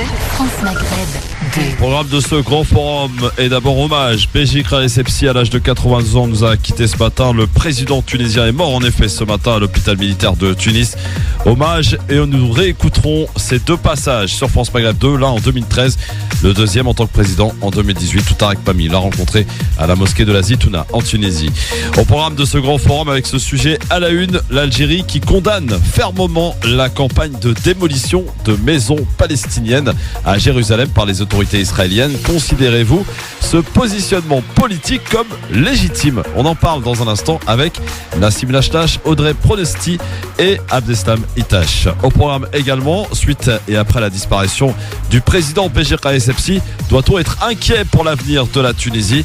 France Maghreb 2. Programme de ce grand forum est d'abord hommage. Beji Khaï Essebsi, à l'âge de 82 ans, nous a quitté ce matin. Le président tunisien est mort en effet ce matin à l'hôpital militaire de Tunis. Hommage, et nous réécouterons ces deux passages sur France Maghreb 2, l'un en 2013, le deuxième en tant que président en 2018. Touareg Pami l'a rencontré à la mosquée de la Zitouna en Tunisie. Au programme de ce grand forum, avec ce sujet à la une, l'Algérie qui condamne fermement la campagne de démolition de maisons palestiniennes à Jérusalem par les autorités israéliennes. Considérez-vous ce positionnement politique comme légitime? On en parle dans un instant avec Nassim Lachlache, Audrey Pronesti et Abdeslam Itache. Au programme également, suite et après la disparition du président Beji Khaï Essebsi, doit-on être inquiet pour l'avenir de la Tunisie?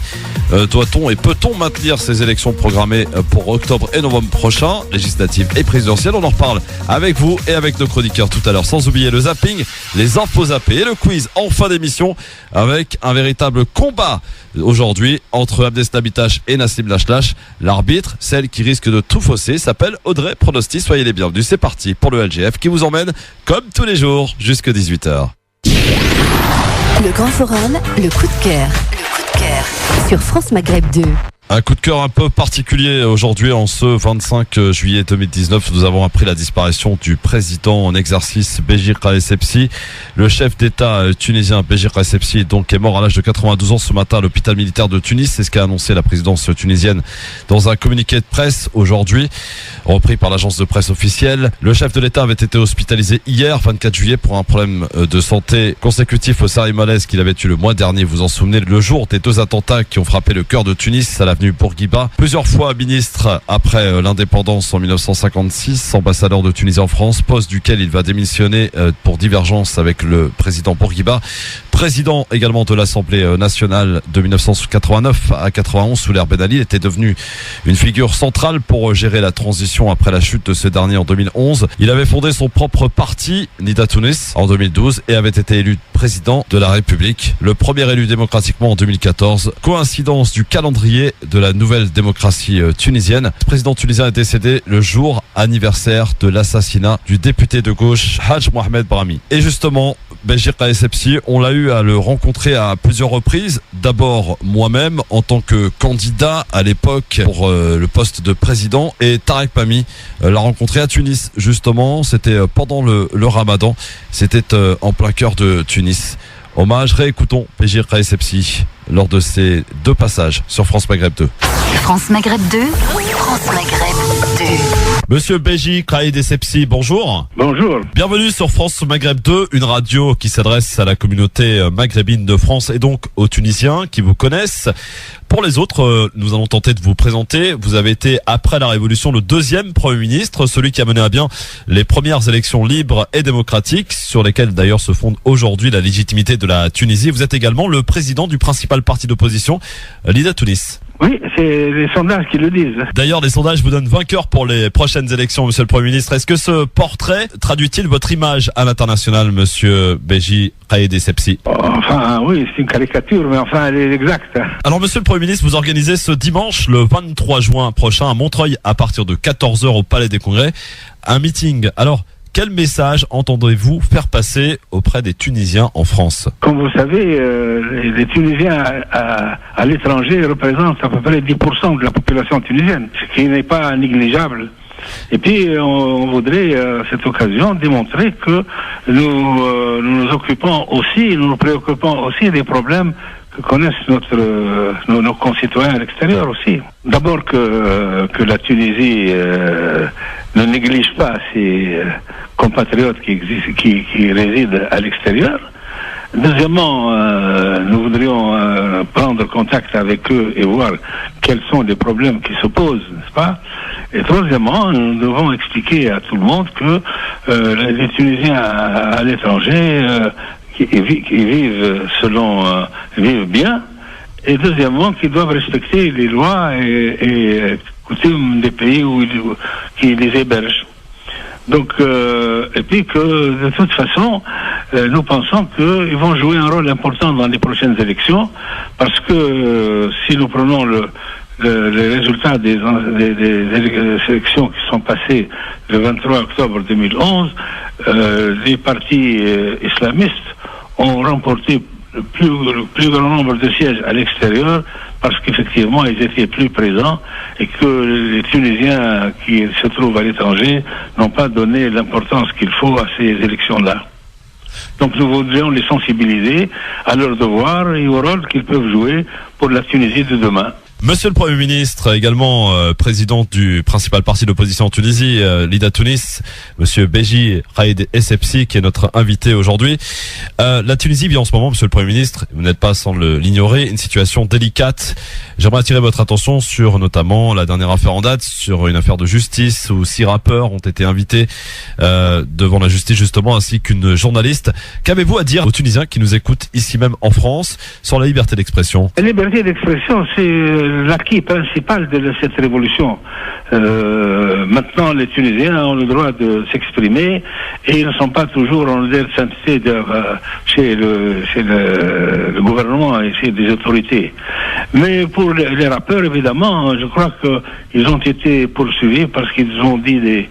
Doit-on et peut-on maintenir ces élections programmées pour octobre et novembre prochains, législatives et présidentielles? On en reparle avec vous et avec nos chroniqueurs tout à l'heure. Sans oublier le zapping, les infos zappées et le quiz en fin d'émission avec un véritable combat aujourd'hui entre Abdeslam Itache et Nassim Lachlache. L'arbitre, celle qui risque de tout fausser, s'appelle Audrey Pronesti. Soyez les bienvenus. C'est parti pour le LGF qui vous emmène comme tous les jours jusqu'à 18h. Le grand forum, le coup de cœur. Sur France Maghreb 2. Un coup de cœur un peu particulier aujourd'hui en ce 25 juillet 2019. Nous avons appris la disparition du président en exercice Beji Khaï Essebsi. Le chef d'État tunisien Beji Khaï Essebsi est mort à l'âge de 92 ans ce matin à l'hôpital militaire de Tunis. C'est ce qu'a annoncé la présidence tunisienne dans un communiqué de presse aujourd'hui, repris par l'agence de presse officielle. Le chef de l'État avait été hospitalisé hier 24 juillet pour un problème de santé consécutif au série malaise qu'il avait eu le mois dernier. Vous vous en souvenez, le jour des deux attentats qui ont frappé le cœur de Tunis à l'avenue Bourguiba. Plusieurs fois ministre après l'indépendance en 1956, ambassadeur de Tunisie en France, poste duquel il va démissionner pour divergence avec le président Bourguiba. Président également de l'Assemblée nationale de 1989 à 91 sous l'ère Ben Ali, il était devenu une figure centrale pour gérer la transition après la chute de ce dernier en 2011. Il avait fondé son propre parti, Nida Tunis, en 2012 et avait été élu président de la République, le premier élu démocratiquement en 2014. Coïncidence du calendrier de la nouvelle démocratie tunisienne. Le président tunisien est décédé le jour anniversaire de l'assassinat du député de gauche Hadj Mohamed Brahmi. Et justement, Beji Khaï Essebsi, on l'a eu à le rencontrer à plusieurs reprises. D'abord moi-même en tant que candidat à l'époque pour le poste de président, et Touareg Pami l'a rencontré à Tunis justement. C'était pendant le Ramadan. C'était en plein cœur de Tunis. Hommage, réécoutons Beji Khaï Essebsi lors de ces deux passages sur France Maghreb 2. France Maghreb 2, France Maghreb 2. Monsieur Beji Khaï Essebsi, bonjour. Bonjour. Bienvenue sur France Maghreb 2, une radio qui s'adresse à la communauté maghrébine de France et donc aux Tunisiens qui vous connaissent. Pour les autres, nous allons tenter de vous présenter. Vous avez été, après la Révolution, le deuxième Premier ministre, celui qui a mené à bien les premières élections libres et démocratiques, sur lesquelles d'ailleurs se fonde aujourd'hui la légitimité de la Tunisie. Vous êtes également le président du principal parti d'opposition, Nida Tunis. Oui, c'est les sondages qui le disent. D'ailleurs, les sondages vous donnent vainqueur pour les prochaines élections, monsieur le Premier ministre. Est-ce que ce portrait traduit-il votre image à l'international, monsieur Beji Khaï Essebsi? Enfin, oui, c'est une caricature, mais enfin, elle est exacte. Alors, monsieur le Premier ministre, vous organisez ce dimanche, le 23 juin prochain, à Montreuil, à partir de 14h au Palais des Congrès, un meeting. Alors, quel message entendez-vous faire passer auprès des Tunisiens en France? Comme vous savez, les Tunisiens à l'étranger représentent à peu près 10% de la population tunisienne, ce qui n'est pas négligeable. Et puis, on voudrait, à cette occasion, démontrer que nous occupons aussi, nous préoccupons aussi des problèmes que connaissent nos concitoyens à l'extérieur aussi. D'abord que la Tunisie ne néglige pas ses compatriotes qui résident à l'extérieur. Deuxièmement, nous voudrions prendre contact avec eux et voir quels sont les problèmes qui se posent, n'est-ce pas? Et troisièmement, nous devons expliquer à tout le monde que les Tunisiens à l'étranger qui vivent vivent bien, et deuxièmement qu'ils doivent respecter les lois et coutumes des pays qui les hébergent. Donc, et puis que de toute façon, nous pensons qu'ils vont jouer un rôle important dans les prochaines élections, parce que si nous prenons les résultats des élections qui sont passées le 23 octobre 2011, les partis islamistes ont remporté le plus grand nombre de sièges à l'extérieur parce qu'effectivement ils étaient plus présents et que les Tunisiens qui se trouvent à l'étranger n'ont pas donné l'importance qu'il faut à ces élections-là. Donc nous voudrions les sensibiliser à leur devoir et au rôle qu'ils peuvent jouer pour la Tunisie de demain. Monsieur le Premier ministre, également président du principal parti d'opposition en Tunisie, l'Ida Tunis, Monsieur Beji Raed Essebsi, qui est notre invité aujourd'hui. La Tunisie vit en ce moment, Monsieur le Premier ministre, vous n'êtes pas sans l'ignorer, une situation délicate. J'aimerais attirer votre attention sur notamment la dernière affaire en date, sur une affaire de justice où 6 rappeurs ont été invités devant la justice justement, ainsi qu'une journaliste. Qu'avez-vous à dire aux Tunisiens qui nous écoutent ici même en France sur la liberté d'expression? La liberté d'expression, c'est l'acquis principal de cette révolution. Maintenant, les Tunisiens ont le droit de s'exprimer et ils ne sont pas toujours en sainteté chez le gouvernement et chez les autorités. Mais pour les rappeurs, évidemment, je crois qu'ils ont été poursuivis parce qu'ils ont dit des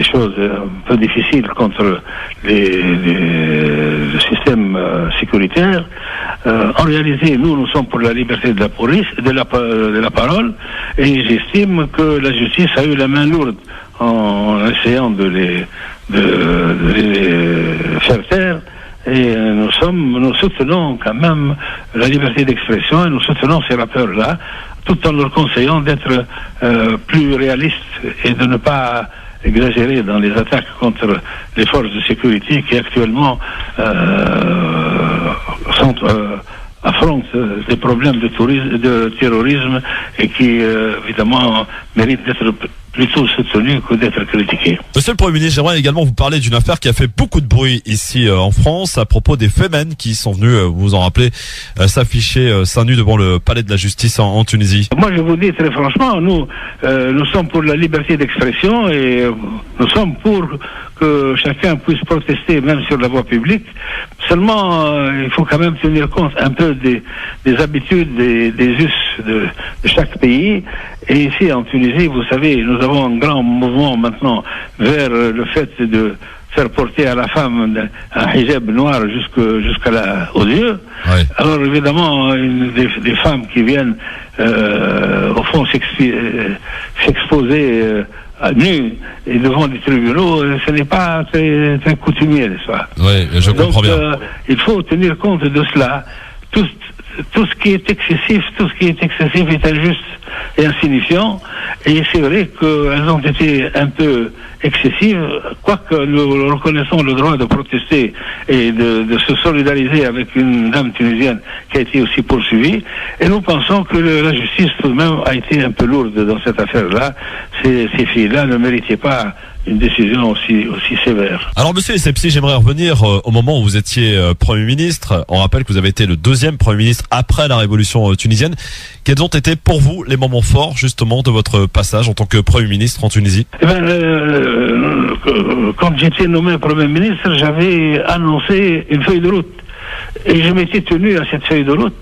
choses un peu difficiles contre le système sécuritaire. En réalité, nous sommes pour la liberté de la parole, et j'estime que la justice a eu la main lourde en essayant de les faire taire. Et nous soutenons quand même la liberté d'expression et nous soutenons ces rappeurs-là, tout en leur conseillant d'être plus réalistes et de ne pas exagérer dans les attaques contre les forces de sécurité qui actuellement affrontent des problèmes de terrorisme et qui évidemment méritent d'être plutôt soutenu que d'être critiqué. Monsieur le Premier ministre, j'aimerais également vous parler d'une affaire qui a fait beaucoup de bruit ici en France à propos des Femen qui sont venus, vous vous en rappelez, s'afficher seins nus devant le palais de la justice en Tunisie. Moi je vous dis très franchement, nous sommes pour la liberté d'expression et nous sommes pour que chacun puisse protester même sur la voie publique. Seulement, il faut quand même tenir compte un peu des habitudes, des us de chaque pays. Et ici en Tunisie, vous savez, nous avons un grand mouvement maintenant vers le fait de faire porter à la femme un hijab noir aux yeux. Ouais. Alors évidemment, des femmes qui viennent au fond s'exposer à nu et devant des tribunaux, ce n'est pas très coutumier, n'est-ce pas? Oui, je comprends bien. Il faut tenir compte de cela. Tout ce qui est excessif est injuste et insignifiant. Et c'est vrai qu'elles ont été un peu excessives, quoique nous reconnaissons le droit de protester et de se solidariser avec une dame tunisienne qui a été aussi poursuivie. Et nous pensons que la justice tout de même a été un peu lourde dans cette affaire-là. Ces filles-là ne méritaient pas une décision aussi sévère. Alors monsieur Essebsi, j'aimerais revenir au moment où vous étiez Premier ministre. On rappelle que vous avez été le 2e Premier ministre après la révolution tunisienne. Quels ont été pour vous les moments forts justement de votre passage en tant que Premier ministre en Tunisie? Quand j'étais nommé Premier ministre, j'avais annoncé une feuille de route. Et je m'étais tenu à cette feuille de route.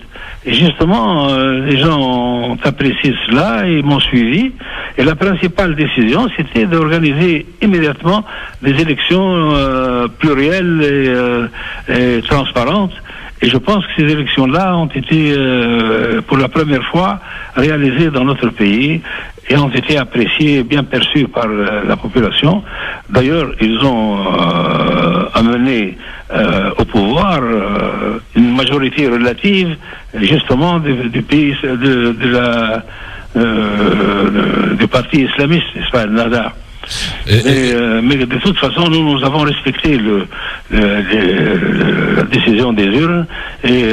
Et justement, les gens ont apprécié cela et m'ont suivi. Et la principale décision, c'était d'organiser immédiatement des élections plurielles et transparentes. Et je pense que ces élections-là ont été, pour la première fois, réalisées dans notre pays et ont été appréciées et bien perçues par la population. D'ailleurs, ils ont amené au pouvoir une majorité relative, justement, du pays, du parti islamiste, n'est-ce pas, le Nahda. Mais de toute façon, nous avons respecté la décision des urnes et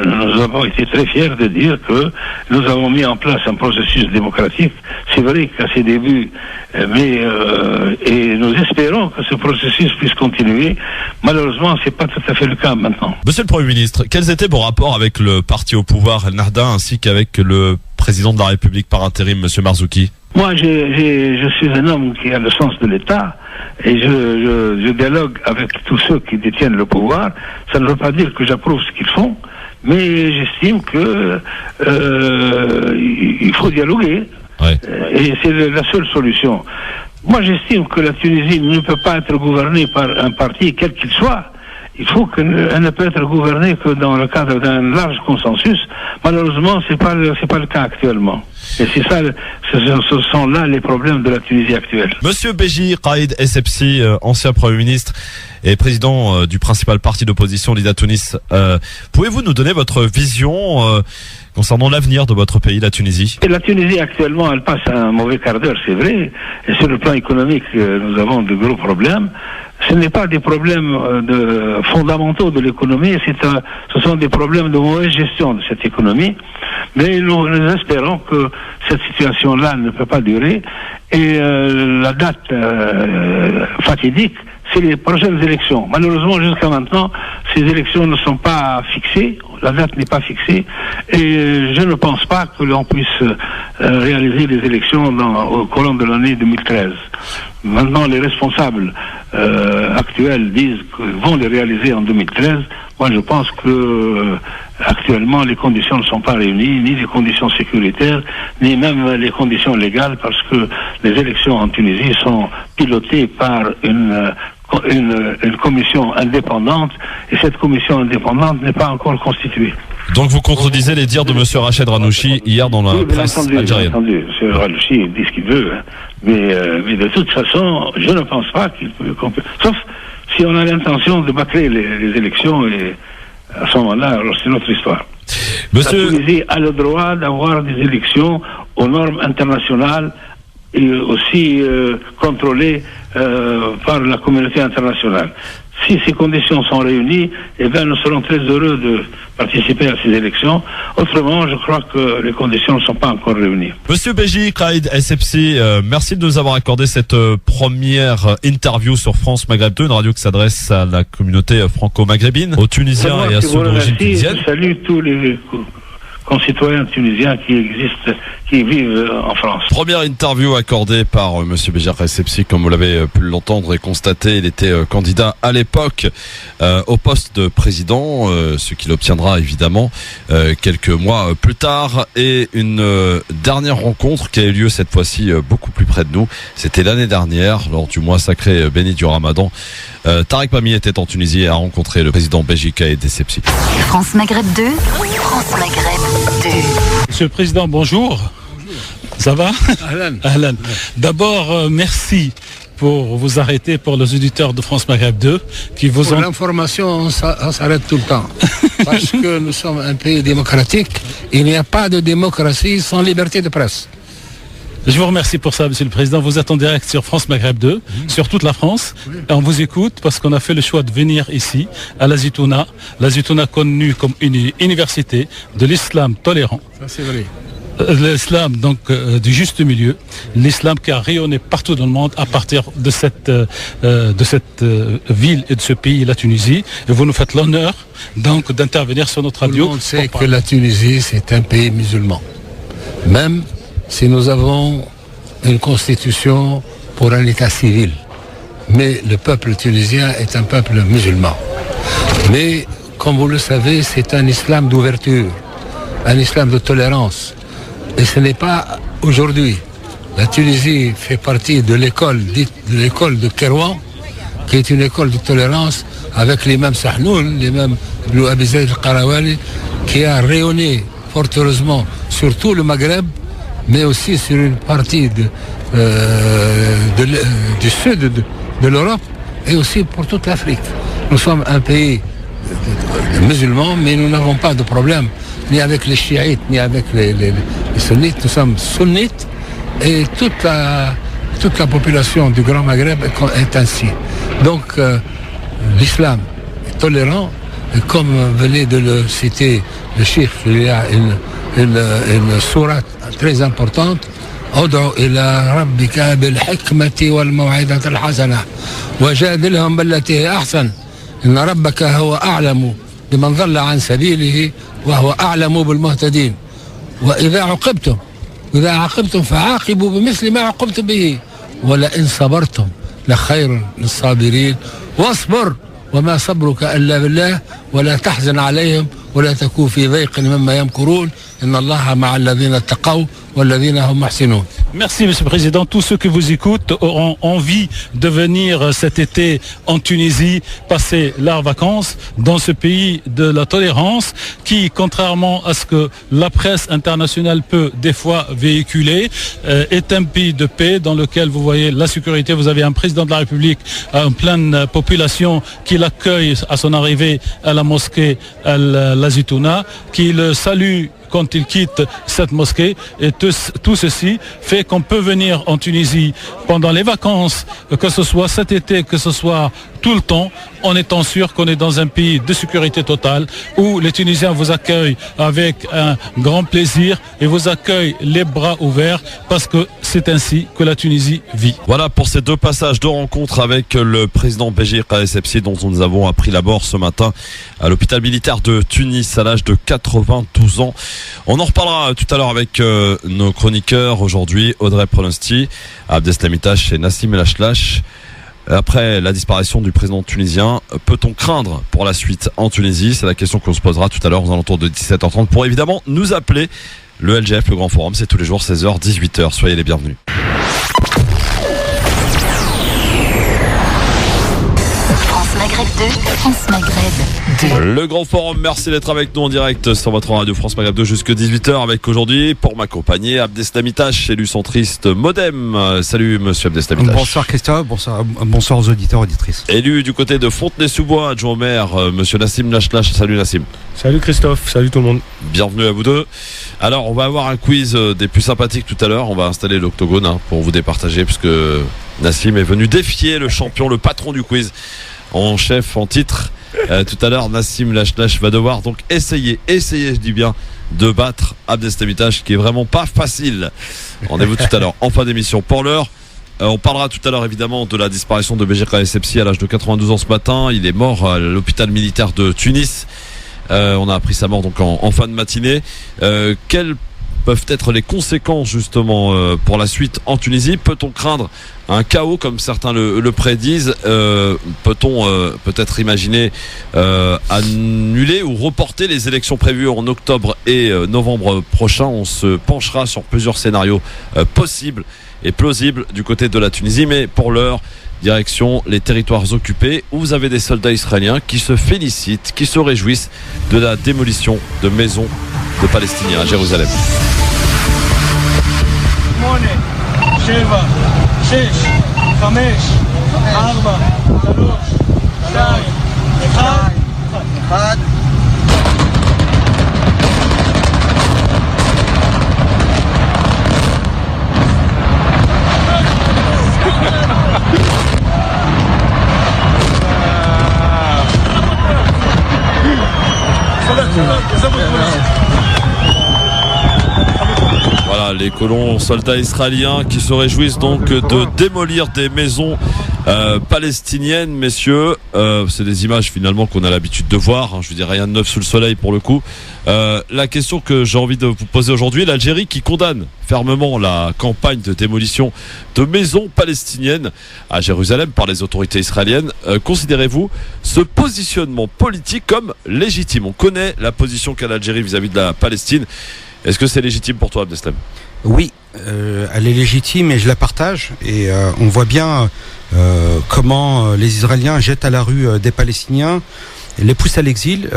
nous avons été très fiers de dire que nous avons mis en place un processus démocratique. C'est vrai qu'à ses débuts, et nous espérons que ce processus puisse continuer. Malheureusement, c'est pas tout à fait le cas maintenant. Monsieur le Premier ministre, quels étaient vos rapports avec le parti au pouvoir, El Nahda, ainsi qu'avec le président de la République par intérim, Monsieur Marzouki? Moi, je suis un homme qui a le sens de l'État et je dialogue avec tous ceux qui détiennent le pouvoir. Ça ne veut pas dire que j'approuve ce qu'ils font, mais j'estime que il faut dialoguer. Ouais. Et c'est la seule solution. Moi, j'estime que la Tunisie ne peut pas être gouvernée par un parti, quel qu'il soit, il faut qu'elle ne peut être gouvernée que dans le cadre d'un large consensus. Malheureusement, c'est pas le cas actuellement. Et c'est ça, ce sont là les problèmes de la Tunisie actuelle. Monsieur Beji Caïd Essebsi, ancien Premier ministre et président du principal parti d'opposition, l'IDA Tunis, pouvez-vous nous donner votre vision concernant l'avenir de votre pays, la Tunisie? Et la Tunisie actuellement, elle passe un mauvais quart d'heure, c'est vrai. Et sur le plan économique, nous avons de gros problèmes. Ce n'est pas des problèmes fondamentaux de l'économie, ce sont des problèmes de mauvaise gestion de cette économie. Mais nous espérons que cette situation-là ne peut pas durer. Et la date fatidique, c'est les prochaines élections. Malheureusement, jusqu'à maintenant, ces élections ne sont pas fixées. La date n'est pas fixée. Et je ne pense pas que l'on puisse réaliser les élections au courant de l'année 2013. Maintenant, les responsables actuels disent qu'ils vont les réaliser en 2013. Moi, je pense que actuellement, les conditions ne sont pas réunies, ni les conditions sécuritaires, ni même les conditions légales, parce que les élections en Tunisie sont pilotées par une commission indépendante, et cette commission indépendante n'est pas encore constituée. Donc vous contredisez les dires de M. Rached Ghannouchi hier dans la presse algérienne. Entendu, M. Ghannouchi dit ce qu'il veut, hein. Mais de toute façon, je ne pense pas qu'on peut... Sauf si on a l'intention de bâcler les élections, et à ce moment-là, alors c'est notre histoire. Monsieur... La Tunisie a le droit d'avoir des élections aux normes internationales et aussi contrôlées par la communauté internationale. Si ces conditions sont réunies, eh bien, nous serons très heureux de participer à ces élections. Autrement, je crois que les conditions ne sont pas encore réunies. Monsieur Beji Caïd Essebsi, merci de nous avoir accordé cette première interview sur France Maghreb 2, une radio qui s'adresse à la communauté franco-maghrébine, aux Tunisiens et à ceux d'origine tunisienne. Je salue tous les concitoyens tunisiens qui vivent en France. Première interview accordée par monsieur Beji Caïd Essebsi, comme vous l'avez pu l'entendre et constater. Il était candidat à l'époque au poste de président, ce qu'il obtiendra évidemment quelques mois plus tard. Et une dernière rencontre qui a eu lieu cette fois-ci beaucoup plus près de nous. C'était l'année dernière, lors du mois sacré béni du Ramadan. Tarek Pami était en Tunisie et a rencontré le président Beji Caïd Essebsi. France Maghreb 2, France Maghreb 2. Monsieur le Président, bonjour. Ça va? Ahlan. D'abord, merci pour vous arrêter pour les auditeurs de France Maghreb 2 qui vous ont... Pour l'information, on s'arrête tout le temps. Parce que nous sommes un pays démocratique. Il n'y a pas de démocratie sans liberté de presse. Je vous remercie pour ça, Monsieur le Président. Vous êtes en direct sur France Maghreb 2, sur toute la France. Et on vous écoute parce qu'on a fait le choix de venir ici, à la Zitouna. La Zitouna connue comme une université de l'islam tolérant. Ça, c'est vrai. L'islam donc du juste milieu, l'islam qui a rayonné partout dans le monde à partir de cette ville et de ce pays, la Tunisie. Et vous nous faites l'honneur donc d'intervenir sur notre radio. Tout le monde sait que la Tunisie c'est un pays musulman. Même si nous avons une constitution pour un état civil, mais le peuple tunisien est un peuple musulman. Mais comme vous le savez, c'est un islam d'ouverture, un islam de tolérance. Et ce n'est pas aujourd'hui. La Tunisie fait partie de l'école de Kérouan, qui est une école de tolérance avec l'imam Sahnoun, l'imam Abi Zayd al-Qarawali, qui a rayonné fort heureusement sur tout le Maghreb, mais aussi sur une partie du sud de l'Europe et aussi pour toute l'Afrique. Nous sommes un pays musulman, mais nous n'avons pas de problème ni avec les chiites, ni avec les sunnites. Nous sommes sunnites et toute la population du Grand Maghreb est ainsi. Donc l'islam est tolérant, et comme venait de le citer le cheikh, il y a une sourate très importante. ادعو إلى ربك بالحكمة والموعظة الحسنة وجادلهم بالتي هي أحسن إن ربك هو أعلم بمن ضل عن سبيله وهو أعلم بالمهتدين وإذا عاقبتم فعاقبوا بمثل ما عاقبتم به ولئن صبرتم لخير للصابرين واصبر وما صبرك إلا بالله ولا تحزن عليهم ولا تكون في ضيق مما يمكرون إن الله مع الذين اتقوا والذين هم محسنون. Merci, Monsieur le Président. Tous ceux qui vous écoutent auront envie de venir cet été en Tunisie, passer leurs vacances dans ce pays de la tolérance qui, contrairement à ce que la presse internationale peut des fois véhiculer, est un pays de paix dans lequel vous voyez la sécurité. Vous avez un président de la République en pleine population qui l'accueille à son arrivée à la mosquée Al-Zitouna, qui le salue quand il quitte cette mosquée. Et tout ceci fait qu'on peut venir en Tunisie pendant les vacances, que ce soit cet été, que ce soit tout le temps, en étant sûr qu'on est dans un pays de sécurité totale où les Tunisiens vous accueillent avec un grand plaisir et vous accueillent les bras ouverts parce que c'est ainsi que la Tunisie vit. Voilà pour ces deux passages de rencontre avec le président Béji Caïs Sebsi dont nous avons appris la mort ce matin à l'hôpital militaire de Tunis à l'âge de 92 ans. On en reparlera tout à l'heure avec nos chroniqueurs aujourd'hui, Audrey Pronosti, Abdeslam Itache et Nassim El Achlache. Après la disparition du président tunisien, peut-on craindre pour la suite en Tunisie? C'est la question qu'on se posera tout à l'heure aux alentours de 17h30 pour évidemment nous appeler. Le LGF, le Grand Forum, c'est tous les jours 16h, 18h. Soyez les bienvenus. France Maghreb 2, France Maghreb 2. Le Grand Forum, merci d'être avec nous en direct sur votre radio France Maghreb 2 jusqu'à 18h avec aujourd'hui, pour m'accompagner, Abdeslam Itache, élu centriste Modem. Salut monsieur Abdeslam Itache. Bonsoir Christophe, bonsoir aux auditeurs, auditrices. Élu du côté de Fontenay-sous-Bois, adjoint au maire, monsieur Nassim Lachlache. Salut Nassim. Salut Christophe, salut tout le monde. Bienvenue à vous deux. Alors on va avoir un quiz des plus sympathiques tout à l'heure. On va installer l'octogone pour vous départager puisque Nassim est venu défier le champion, le patron du quiz en chef, en titre. Tout à l'heure, Nassim Lachlache va devoir donc essayer, je dis bien, de battre Abdeslam Itache, qui est vraiment pas facile. Rendez-vous tout à l'heure en fin d'émission. Pour l'heure, on parlera tout à l'heure évidemment de la disparition de Béji Caïs Sebsi à l'âge de 92 ans ce matin. Il est mort à l'hôpital militaire de Tunis. On a appris sa mort donc en fin de matinée. Quelles peuvent être les conséquences justement pour la suite en Tunisie? Peut-on craindre un chaos comme certains le prédisent? Peut-on peut-être imaginer annuler ou reporter les élections prévues en octobre et novembre prochain? On se penchera sur plusieurs scénarios possibles et plausibles du côté de la Tunisie, mais pour l'heure, direction les territoires occupés où vous avez des soldats israéliens qui se félicitent, qui se réjouissent de la démolition de maisons de Palestiniens à Jérusalem. 8, 7, 6, 5, 4, 3, 2, 1. Voilà, les colons soldats israéliens qui se réjouissent donc de démolir des maisons palestiniennes, messieurs. C'est des images finalement qu'on a l'habitude de voir, je veux dire rien de neuf sous le soleil pour le coup. La question que j'ai envie de vous poser aujourd'hui, l'Algérie qui condamne fermement la campagne de démolition de maisons palestiniennes à Jérusalem par les autorités israéliennes. Considérez-vous ce positionnement politique comme légitime? On connaît la position qu'a l'Algérie vis-à-vis de la Palestine. Est-ce que c'est légitime pour toi, Abdeslam? Oui, elle est légitime et je la partage. Et on voit bien comment les Israéliens jettent à la rue des Palestiniens, les poussent à l'exil.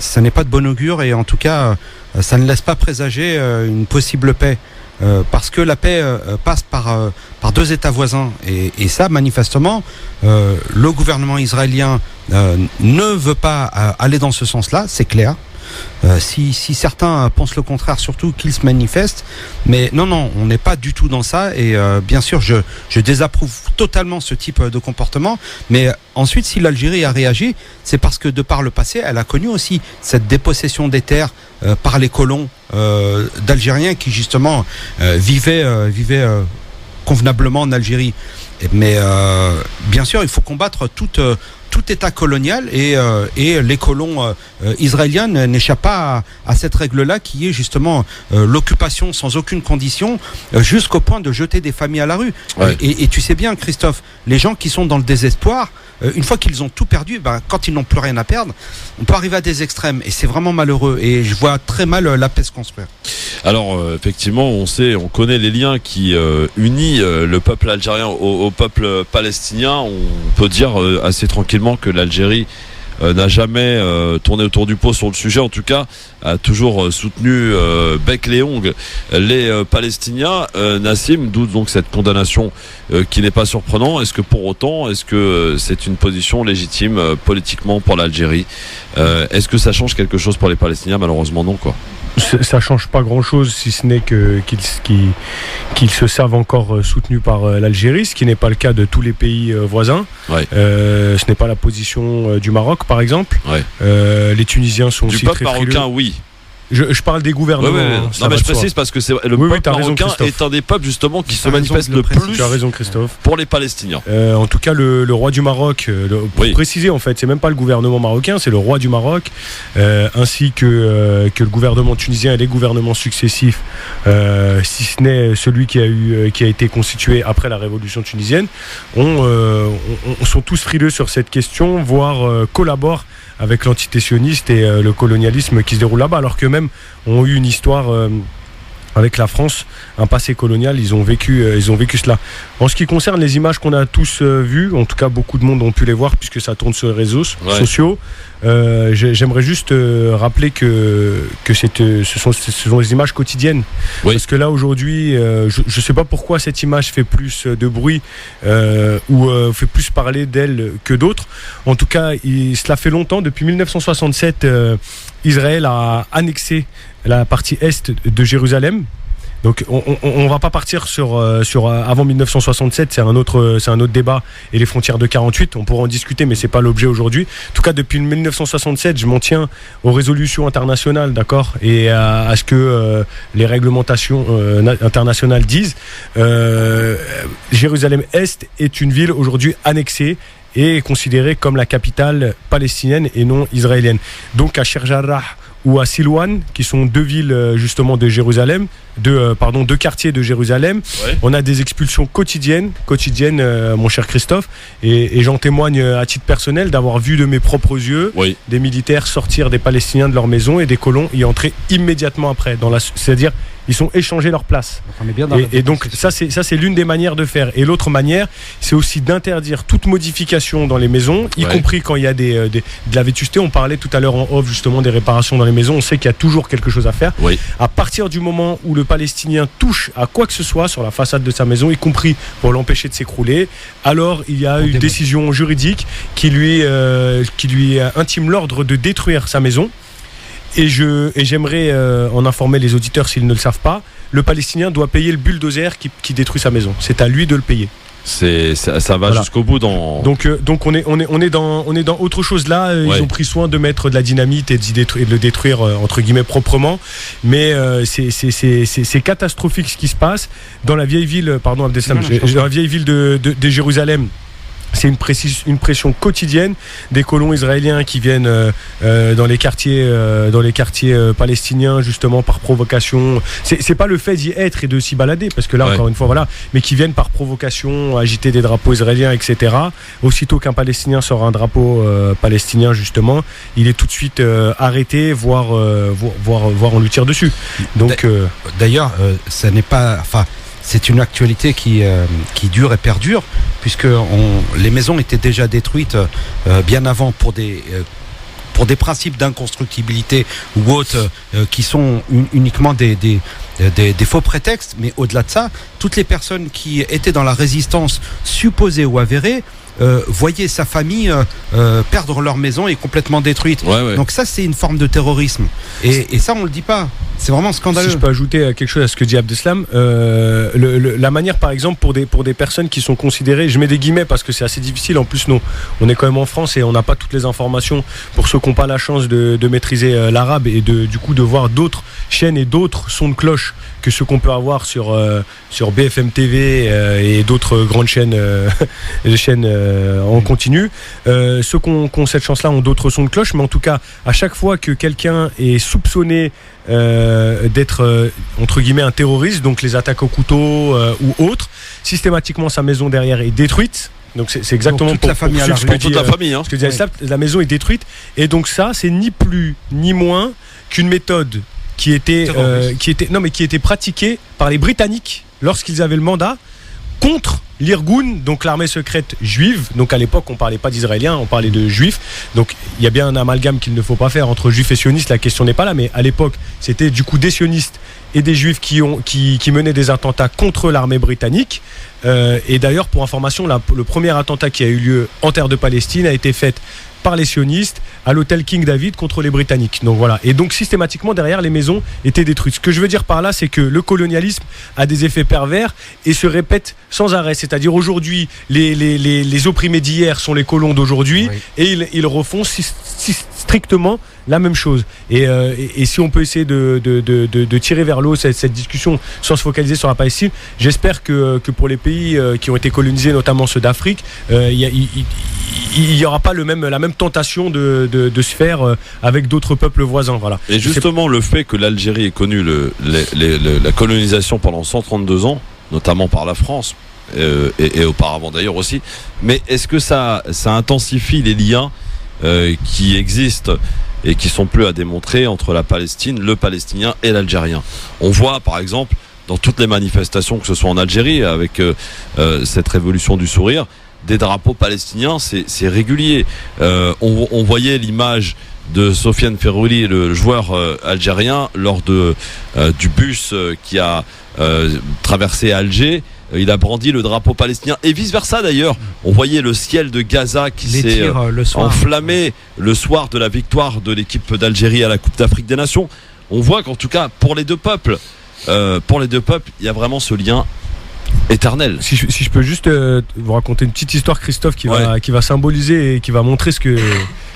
Ça n'est pas de bon augure et en tout cas, ça ne laisse pas présager une possible paix. Parce que la paix passe par deux États voisins. Et ça, manifestement, le gouvernement israélien ne veut pas aller dans ce sens-là, c'est clair. Si certains pensent le contraire, surtout qu'ils se manifestent. Mais non, on n'est pas du tout dans ça. Et bien sûr, je désapprouve totalement ce type de comportement. Mais ensuite, si l'Algérie a réagi, c'est parce que de par le passé, elle a connu aussi cette dépossession des terres par les colons d'Algériens qui justement vivaient convenablement en Algérie. Mais bien sûr, il faut combattre toute tout État colonial et les colons israéliens n'échappent pas à cette règle-là qui est justement l'occupation sans aucune condition jusqu'au point de jeter des familles à la rue. Ouais. Et tu sais bien, Christophe, les gens qui sont dans le désespoir, une fois qu'ils ont tout perdu, quand ils n'ont plus rien à perdre, on peut arriver à des extrêmes et c'est vraiment malheureux et je vois très mal la paix se construire. Alors effectivement, on connaît les liens qui unissent le peuple algérien au peuple palestinien. On peut dire assez tranquillement que l'Algérie n'a jamais tourné autour du pot sur le sujet, en tout cas a toujours soutenu bec les ongles les Palestiniens. Nassim, d'où donc cette condamnation qui n'est pas surprenante. Est-ce que pour autant, c'est une position légitime politiquement pour l'Algérie? Est-ce que ça change quelque chose pour les Palestiniens? Malheureusement non, quoi. Ça change pas grand-chose, si ce n'est qu'ils se savent encore soutenus par l'Algérie, ce qui n'est pas le cas de tous les pays voisins. Ouais. Ce n'est pas la position du Maroc, par exemple. Ouais. Les Tunisiens sont Du aussi peuple très frileux. marocain, oui. Je parle des gouvernements. Ouais. Non, mais je précise parce que le peuple marocain est un des peuples justement qui se manifeste le plus Tu as raison, Christophe. pour les Palestiniens. En tout cas, le roi du Maroc, pour préciser en fait, c'est même pas le gouvernement marocain, c'est le roi du Maroc, ainsi que le gouvernement tunisien et les gouvernements successifs, si ce n'est celui qui a été constitué après la révolution tunisienne, sont tous frileux sur cette question, voire collaborent avec l'antité-sioniste et le colonialisme qui se déroule là-bas, alors qu'eux-mêmes ont eu une histoire avec la France, un passé colonial, ils ont vécu cela. En ce qui concerne les images qu'on a tous vues, en tout cas beaucoup de monde ont pu les voir puisque ça tourne sur les réseaux sociaux, j'aimerais juste rappeler que ce sont des images quotidiennes. Oui. Parce que là aujourd'hui, je ne sais pas pourquoi cette image fait plus de bruit ou fait plus parler d'elle que d'autres. En tout cas, cela fait longtemps, depuis 1967, Israël a annexé la partie est de Jérusalem. Donc on va pas partir sur avant 1967, c'est un autre débat, et les frontières de 48, on pourra en discuter, mais c'est pas l'objet aujourd'hui. En tout cas, depuis 1967, je m'en tiens aux résolutions internationales, d'accord, et à ce que les réglementations internationales disent. Jérusalem-Est est une ville aujourd'hui annexée et considérée comme la capitale palestinienne et non israélienne. Donc à Sheikh Jarrah ou à Silwan, qui sont deux villes justement de Jérusalem, deux quartiers de Jérusalem, on a des expulsions quotidiennes, mon cher Christophe, et j'en témoigne à titre personnel d'avoir vu de mes propres yeux des militaires sortir des Palestiniens de leur maison et des colons y entrer immédiatement après, c'est-à-dire ils sont échangés leur place. Et donc ça c'est l'une des manières de faire. Et l'autre manière, c'est aussi d'interdire toute modification dans les maisons, y compris quand il y a de la vétusté. On parlait tout à l'heure en off justement des réparations dans les maisons. On sait qu'il y a toujours quelque chose à faire. À partir du moment où le Palestinien touche à quoi que ce soit sur la façade de sa maison, y compris pour l'empêcher de s'écrouler, alors il y a une décision juridique qui lui intime l'ordre de détruire sa maison. Et j'aimerais en informer les auditeurs s'ils ne le savent pas. Le Palestinien doit payer le bulldozer qui détruit sa maison. C'est à lui de le payer. Ça va jusqu'au bout dans. Donc on est dans autre chose là. Ils ont pris soin de mettre de la dynamite et de le détruire entre guillemets proprement. Mais c'est catastrophique ce qui se passe dans la vieille ville. Pardon, Abdeslam, dans la vieille ville de Jérusalem. C'est une pression quotidienne des colons israéliens qui viennent dans les quartiers palestiniens justement par provocation. C'est pas le fait d'y être et de s'y balader, parce que là encore une fois mais qui viennent par provocation agiter des drapeaux israéliens, etc. Aussitôt qu'un Palestinien sort un drapeau palestinien justement, il est tout de suite arrêté, voire on lui tire dessus. Donc d'ailleurs, ça n'est pas, c'est une actualité qui dure et perdure, puisque les maisons étaient déjà détruites bien avant pour des principes d'inconstructibilité ou autres qui sont uniquement des faux prétextes. Mais au-delà de ça, toutes les personnes qui étaient dans la résistance supposée ou avérée voyaient sa famille perdre leur maison et complètement détruite. Donc ça, c'est une forme de terrorisme. Et ça, on le dit pas. C'est vraiment scandaleux. Si je peux ajouter quelque chose à ce que dit Abdeslam, la manière, par exemple, pour des personnes qui sont considérées, je mets des guillemets parce que c'est assez difficile. En plus, on est quand même en France et on n'a pas toutes les informations pour ceux qui n'ont pas la chance de maîtriser l'arabe et du coup de voir d'autres chaînes et d'autres sons de cloche que ceux qu'on peut avoir sur BFM TV et d'autres grandes chaînes, en continu. Ceux qui ont cette chance-là ont d'autres sons de cloche, mais en tout cas, à chaque fois que quelqu'un est soupçonné d'être entre guillemets un terroriste, donc les attaques au couteau ou autres, systématiquement sa maison derrière est détruite. Donc c'est exactement donc toute la famille à la rue. Toute la famille, hein. Ce que disait Slap, la maison est détruite, et donc ça c'est ni plus ni moins qu'une méthode qui était pratiquée par les Britanniques lorsqu'ils avaient le mandat contre l'Irgun, donc l'armée secrète juive. Donc à l'époque on parlait pas d'Israéliens, on parlait de juifs. Donc il y a bien un amalgame qu'il ne faut pas faire entre juifs et sionistes, la question n'est pas là, mais à l'époque c'était du coup des sionistes et des juifs qui menaient des attentats contre l'armée britannique. Et d'ailleurs, pour information, le premier attentat qui a eu lieu en terre de Palestine a été fait par les sionistes à l'hôtel King David contre les Britanniques. Donc voilà. Et donc systématiquement derrière, les maisons étaient détruites. Ce que je veux dire par là, c'est que le colonialisme a des effets pervers et se répète sans arrêt. C'est-à-dire aujourd'hui, les opprimés d'hier sont les colons d'aujourd'hui, oui. Et ils refont strictement la même chose. Et si on peut essayer de tirer vers l'eau cette discussion sans se focaliser sur la Palestine, j'espère que pour les pays qui ont été colonisés, notamment ceux d'Afrique, il n'y aura pas la même tentation de se faire avec d'autres peuples voisins. Voilà. Et justement, le fait que l'Algérie ait connu la colonisation pendant 132 ans, notamment par la France, et auparavant d'ailleurs aussi, mais est-ce que ça intensifie les liens qui existent et qui sont plus à démontrer entre la Palestine, le Palestinien et l'Algérien? On voit par exemple dans toutes les manifestations, que ce soit en Algérie avec cette révolution du sourire, des drapeaux palestiniens, c'est régulier. On voyait l'image de Sofiane Ferrouli, le joueur algérien, lors du bus qui a traversé Alger. Il a brandi le drapeau palestinien et vice versa d'ailleurs. On voyait le ciel de Gaza qui s'est enflammé le soir de la victoire de l'équipe d'Algérie à la Coupe d'Afrique des Nations. On voit qu'en tout cas pour les deux peuples, il y a vraiment ce lien éternel. Si je peux juste vous raconter une petite histoire, Christophe, qui va symboliser et qui va montrer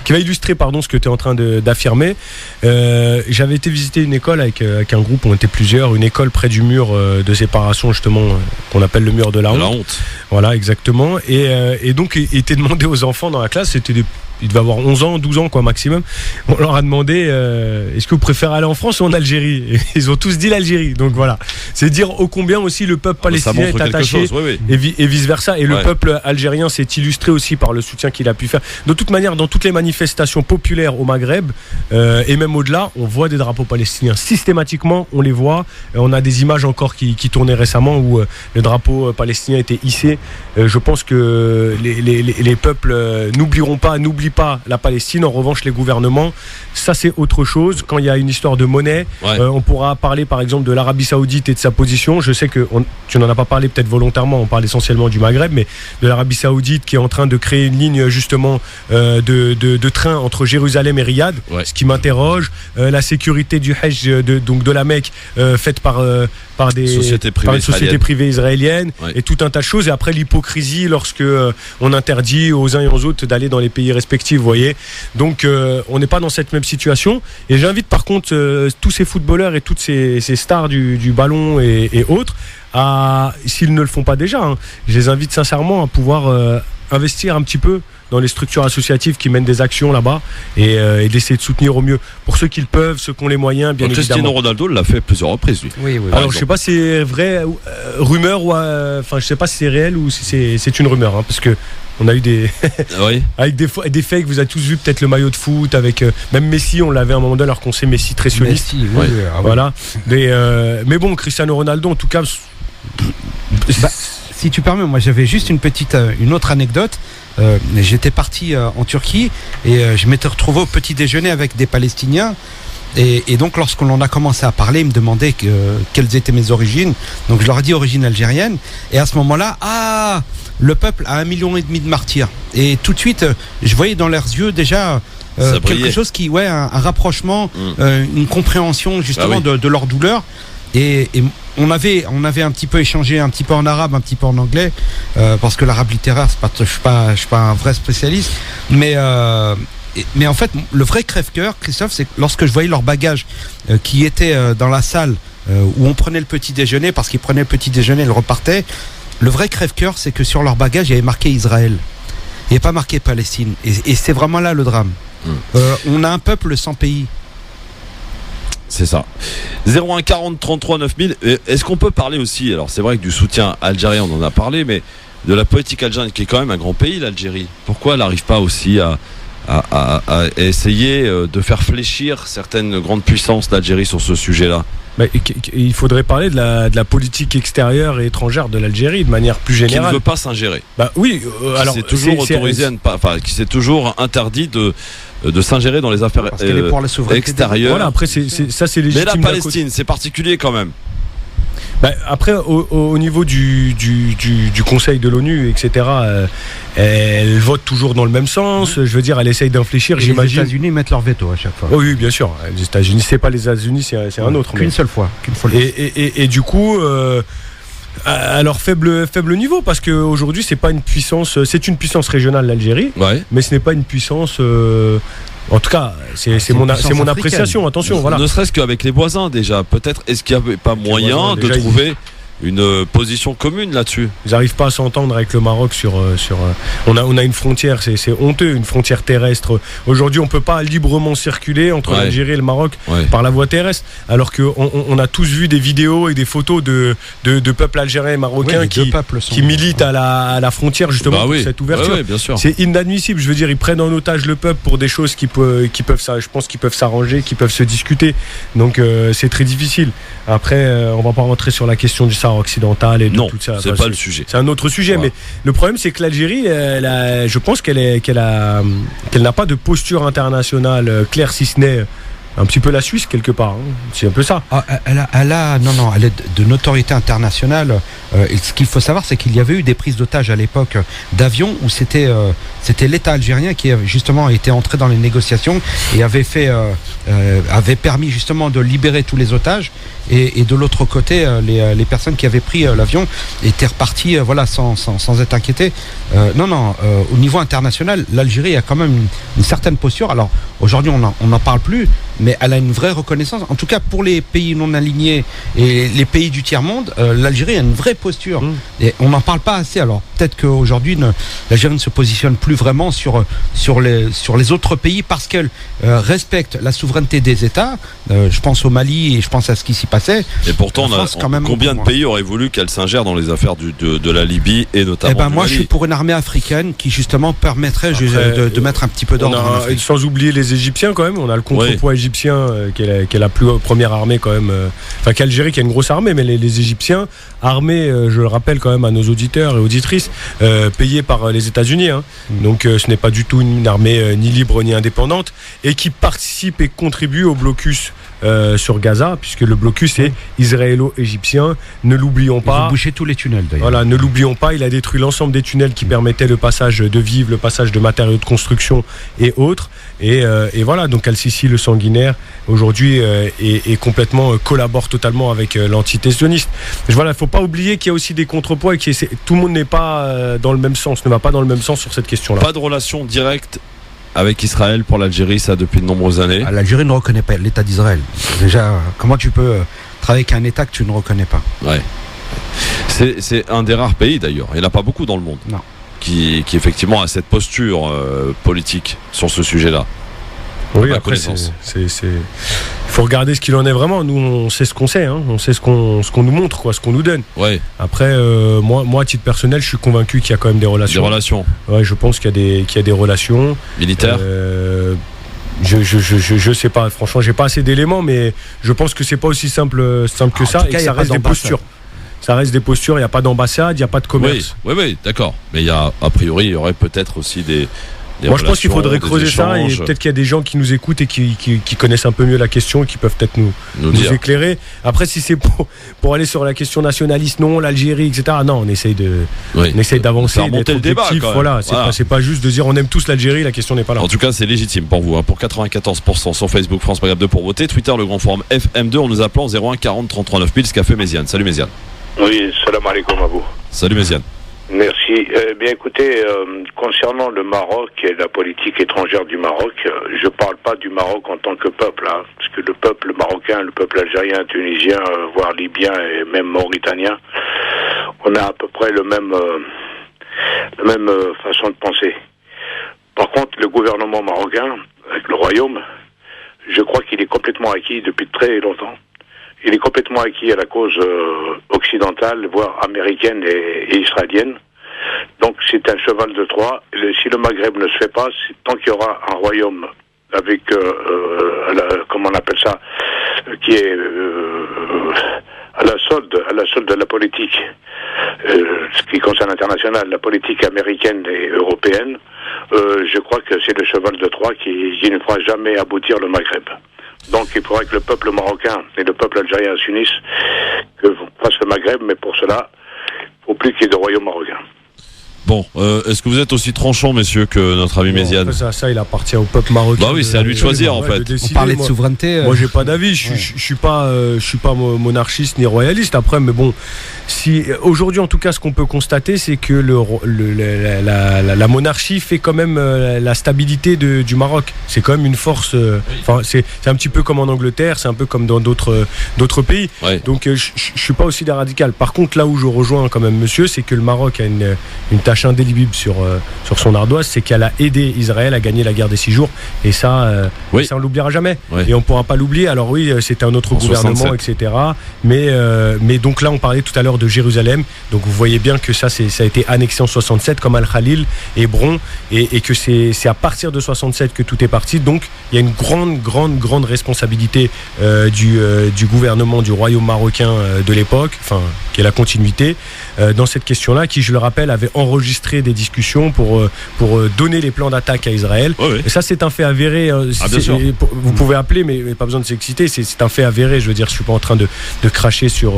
qui va illustrer ce que tu es en train d'affirmer. J'avais été visiter une école avec un groupe, on était plusieurs, une école près du mur de séparation justement, qu'on appelle le mur de la honte. Voilà, exactement. Et donc il était demandé aux enfants dans la classe, ils devaient avoir 11 ans, 12 ans quoi maximum. On leur a demandé est-ce que vous préférez aller en France ou en Algérie? Et ils ont tous dit l'Algérie. Donc voilà, c'est dire ô combien aussi le peuple palestinien est attaché et vice versa. Et le peuple algérien s'est illustré aussi par le soutien qu'il a pu faire. De toute manière, dans toutes les manifestations populaires au Maghreb et même au-delà, on voit des drapeaux palestiniens. Systématiquement, on les voit. On a des images encore qui tournaient récemment où le drapeau palestinien était hissé. Je pense que les peuples n'oublient pas la Palestine. En revanche, les gouvernements, ça c'est autre chose. Quand il y a une histoire de monnaie, on pourra parler par exemple de l'Arabie Saoudite et de sa position. Je sais que tu n'en as pas parlé peut-être volontairement, on parle essentiellement du Maghreb, mais de l'Arabie Saoudite qui est en train de créer une ligne justement de train entre Jérusalem et Riyad, ce qui m'interroge. La sécurité du Hajj de la Mecque faite par une société privée israélienne, et tout un tas de choses. Et après l'hypocrisie lorsque on interdit aux uns et aux autres d'aller dans les pays respectifs, vous voyez. Donc on n'est pas dans cette même situation. Et j'invite par contre tous ces footballeurs et toutes ces stars du ballon et autres s'ils ne le font pas déjà, je les invite sincèrement à pouvoir investir un petit peu dans les structures associatives qui mènent des actions là-bas et d'essayer de soutenir au mieux pour ceux qui le peuvent, ceux qui ont les moyens, bien évidemment. Cristiano Ronaldo l'a fait plusieurs reprises, lui. Oui. Alors je sais pas si c'est vrai, rumeur ou je sais pas si c'est réel ou si c'est une rumeur, parce que on a eu avec des fakes. Vous avez tous vu peut-être le maillot de foot avec même Messi, on l'avait à un moment donné alors qu'on sait Messi très sioniste. Voilà. Mais bon, Cristiano Ronaldo en tout cas. Si tu permets, moi j'avais juste une autre anecdote. J'étais parti en Turquie et je m'étais retrouvé au petit déjeuner avec des Palestiniens. Et donc lorsqu'on en a commencé à parler, ils me demandaient quelles étaient mes origines. Donc je leur ai dit origine algérienne. Et à ce moment-là, le peuple a 1,5 million de martyrs. Et tout de suite, je voyais dans leurs yeux déjà quelque chose un rapprochement, une compréhension justement de leur douleur. Et on avait un petit peu échangé, un petit peu en arabe, un petit peu en anglais, parce que l'arabe littéraire, je suis pas un vrai spécialiste, mais en fait, le vrai crève-cœur, Christophe, c'est que lorsque je voyais leurs bagages qui étaient dans la salle où on prenait le petit déjeuner, parce qu'ils prenaient le petit déjeuner, ils repartaient. Le vrai crève-cœur, c'est que sur leur bagage, il y avait marqué Israël. Il n'y avait pas marqué Palestine. Et c'est vraiment là le drame. On a un peuple sans pays. C'est ça. 01 40 33 9000. Est-ce qu'on peut parler aussi, alors c'est vrai que du soutien algérien, on en a parlé, mais de la politique algérienne, qui est quand même un grand pays, l'Algérie. Pourquoi elle n'arrive pas aussi à essayer de faire fléchir certaines grandes puissances d'Algérie sur ce sujet-là? Il faudrait parler de la politique extérieure et étrangère de l'Algérie de manière plus générale. Qui ne veut pas s'ingérer. Oui, alors c'est toujours autorisé à ne pas, qui s'est toujours interdit de s'ingérer dans les affaires extérieures. Voilà, après ça c'est légitime. Mais la Palestine, c'est particulier quand même. Après, au niveau du Conseil de l'ONU, etc., elle vote toujours dans le même sens. Je veux dire, elle essaye d'infléchir, j'imagine. Les États-Unis mettent leur veto à chaque fois. Oui, bien sûr. Les États-Unis, c'est pas les États-Unis, c'est un autre. Qu'une seule fois. Et du coup, alors faible niveau, parce qu'aujourd'hui, c'est pas une puissance. C'est une puissance régionale, l'Algérie, mais ce n'est pas une puissance. En tout cas, c'est mon appréciation. Attention, voilà. Ne serait-ce qu'avec les voisins déjà. Peut-être, est-ce qu'il n'y avait pas moyen de trouver une position commune là-dessus? Ils n'arrivent pas à s'entendre avec le Maroc sur on a une frontière, c'est honteux, une frontière terrestre. Aujourd'hui, on peut pas librement circuler entre l'Algérie et le Maroc par la voie terrestre, alors que on a tous vu des vidéos et des photos de peuples algériens et marocains qui militent à la frontière justement pour cette ouverture. Bien sûr. C'est inadmissible. Je veux dire, ils prennent en otage le peuple pour des choses qui peuvent, je pense qu'ils peuvent s'arranger, qui peuvent se discuter. Donc c'est très difficile. Après, on va pas rentrer sur la question du occidental et de tout ça. C'est pas le sujet. C'est un autre sujet, mais le problème c'est que l'Algérie, je pense qu'elle n'a pas de posture internationale claire, si ce n'est un petit peu la Suisse quelque part. C'est un peu ça. Elle est de notoriété internationale. Et ce qu'il faut savoir, c'est qu'il y avait eu des prises d'otages à l'époque d'avions où c'était l'État algérien qui justement était entré dans les négociations et avait permis justement de libérer tous les otages. Et de l'autre côté, les personnes qui avaient pris l'avion étaient reparties sans être inquiétées. Au niveau international, l'Algérie a quand même une certaine posture. Alors aujourd'hui, on n'en parle plus, mais elle a une vraie reconnaissance. En tout cas, pour les pays non alignés et les pays du tiers-monde, l'Algérie a une vraie posture. Et on n'en parle pas assez. Alors peut-être qu'aujourd'hui, l'Algérie ne se positionne plus vraiment sur les autres pays parce qu'elle respecte la souveraineté des États. Je pense au Mali et je pense à ce qui s'y passe. Et pourtant, combien de pays auraient voulu qu'elle s'ingère dans les affaires de la Libye et notamment moi, je suis pour une armée africaine qui justement permettrait de mettre un petit peu d'ordre. Sans oublier les Égyptiens quand même. On a le contrepoids égyptien qui est la première armée quand même. Enfin, qu'Algérie qui a une grosse armée, mais les Égyptiens armés, je le rappelle quand même à nos auditeurs et auditrices, payés par les États-Unis. Donc, ce n'est pas du tout une armée ni libre ni indépendante et qui participe et contribue au blocus sur Gaza, puisque le blocus est israélo-égyptien. Ne l'oublions pas. Ils ont bouché tous les tunnels d'ailleurs. Voilà, ne l'oublions pas, il a détruit l'ensemble des tunnels qui permettaient le passage de vivres, le passage de matériaux de construction et autres. Et voilà, donc Al-Sisi, le sanguinaire, aujourd'hui est complètement collabore totalement avec l'entité sioniste. Voilà, il ne faut pas oublier qu'il y a aussi des contrepoids et que tout le monde n'est pas dans le même sens, ne va pas dans le même sens sur cette question-là. Pas de relation directe avec Israël pour l'Algérie, ça depuis de nombreuses années. L'Algérie ne reconnaît pas l'État d'Israël. Déjà, comment tu peux travailler avec un État que tu ne reconnais pas? C'est un des rares pays d'ailleurs, il n'y en a pas beaucoup dans le monde qui effectivement a cette posture politique sur ce sujet-là. Oui, après, il faut regarder ce qu'il en est vraiment. Nous, on sait ce qu'on sait, on sait ce qu'on nous montre, ce qu'on nous donne. Après, moi, à titre personnel, je suis convaincu qu'il y a quand même des relations. Des relations. Je pense qu'il y a des relations militaires. Je sais pas, franchement, j'ai pas assez d'éléments, mais je pense que c'est pas aussi simple que ça, et que ça reste des postures. Ça reste des postures. Il n'y a pas d'ambassade, il n'y a pas de commerce. Oui, d'accord. Mais a priori, il y aurait peut-être aussi des. Moi je pense qu'il faudrait creuser ça, et peut-être qu'il y a des gens qui nous écoutent et qui connaissent un peu mieux la question et qui peuvent peut-être nous éclairer. Après, si c'est pour aller sur la question nationaliste, non, l'Algérie, etc. Non, on essaye d'avancer, d'être objectif. Voilà, c'est pas juste de dire on aime tous l'Algérie, la question n'est pas là. En tout cas, c'est légitime pour vous. Pour 94% sur Facebook, France Maghreb 2 pour voter. Twitter, le grand forum FM2 en nous appelant 01 40 33 9000, ce qu'a fait Méziane. Salut Méziane. Oui, salam alaikum à vous. Salut Méziane. Merci. Bien écoutez, concernant le Maroc et la politique étrangère du Maroc, je parle pas du Maroc en tant que peuple, hein, parce que le peuple marocain, le peuple algérien, tunisien, voire libyen et même mauritanien, on a à peu près la même façon de penser. Par contre, le gouvernement marocain, avec le royaume, je crois qu'il est complètement acquis depuis très longtemps. Il est complètement acquis à la cause occidentale, voire américaine et israélienne. Donc c'est un cheval de Troie. Si le Maghreb ne se fait pas, tant qu'il y aura un royaume avec, comment on appelle ça, qui est à la solde de la politique, ce qui concerne l'international, la politique américaine et européenne, je crois que c'est le cheval de Troie qui ne fera jamais aboutir le Maghreb. Donc il faudrait que le peuple marocain et le peuple algérien s'unissent, que fasse le Maghreb, mais pour cela, il ne faut plus qu'il y ait de royaume marocain. Bon, est-ce que vous êtes aussi tranchant, messieurs, que notre ami Méziane? Ça, il appartient au peuple marocain. Bah oui, c'est à lui de choisir, en fait. On parlait de souveraineté. Moi, j'ai pas d'avis. Je suis pas monarchiste ni royaliste. Après, mais bon, si aujourd'hui, en tout cas, ce qu'on peut constater, c'est que la monarchie fait quand même la stabilité du Maroc. C'est quand même une force. Enfin, c'est un petit peu comme en Angleterre, c'est un peu comme dans d'autres pays. Ouais. Donc, je suis pas aussi des radicales. Par contre, là où je rejoins quand même monsieur, c'est que le Maroc a une tâche indélébile sur son ardoise, c'est qu'elle a aidé Israël à gagner la guerre des 6 jours, et ça on l'oubliera jamais, et on pourra pas l'oublier. Alors oui, c'était un autre gouvernement, 67. Etc. Mais donc là, on parlait tout à l'heure de Jérusalem, donc vous voyez bien que ça a été annexé en 67 comme Al-Khalil, Hébron, et que c'est à partir de 67 que tout est parti. Donc il y a une grande responsabilité du gouvernement du royaume marocain de l'époque, enfin qui est la continuité dans cette question-là, qui, je le rappelle, avait enregistré des discussions pour donner les plans d'attaque à Israël. Et ça, c'est un fait avéré. Vous pouvez appeler, mais pas besoin de s'exciter. C'est un fait avéré. Je veux dire, je suis pas en train de cracher sur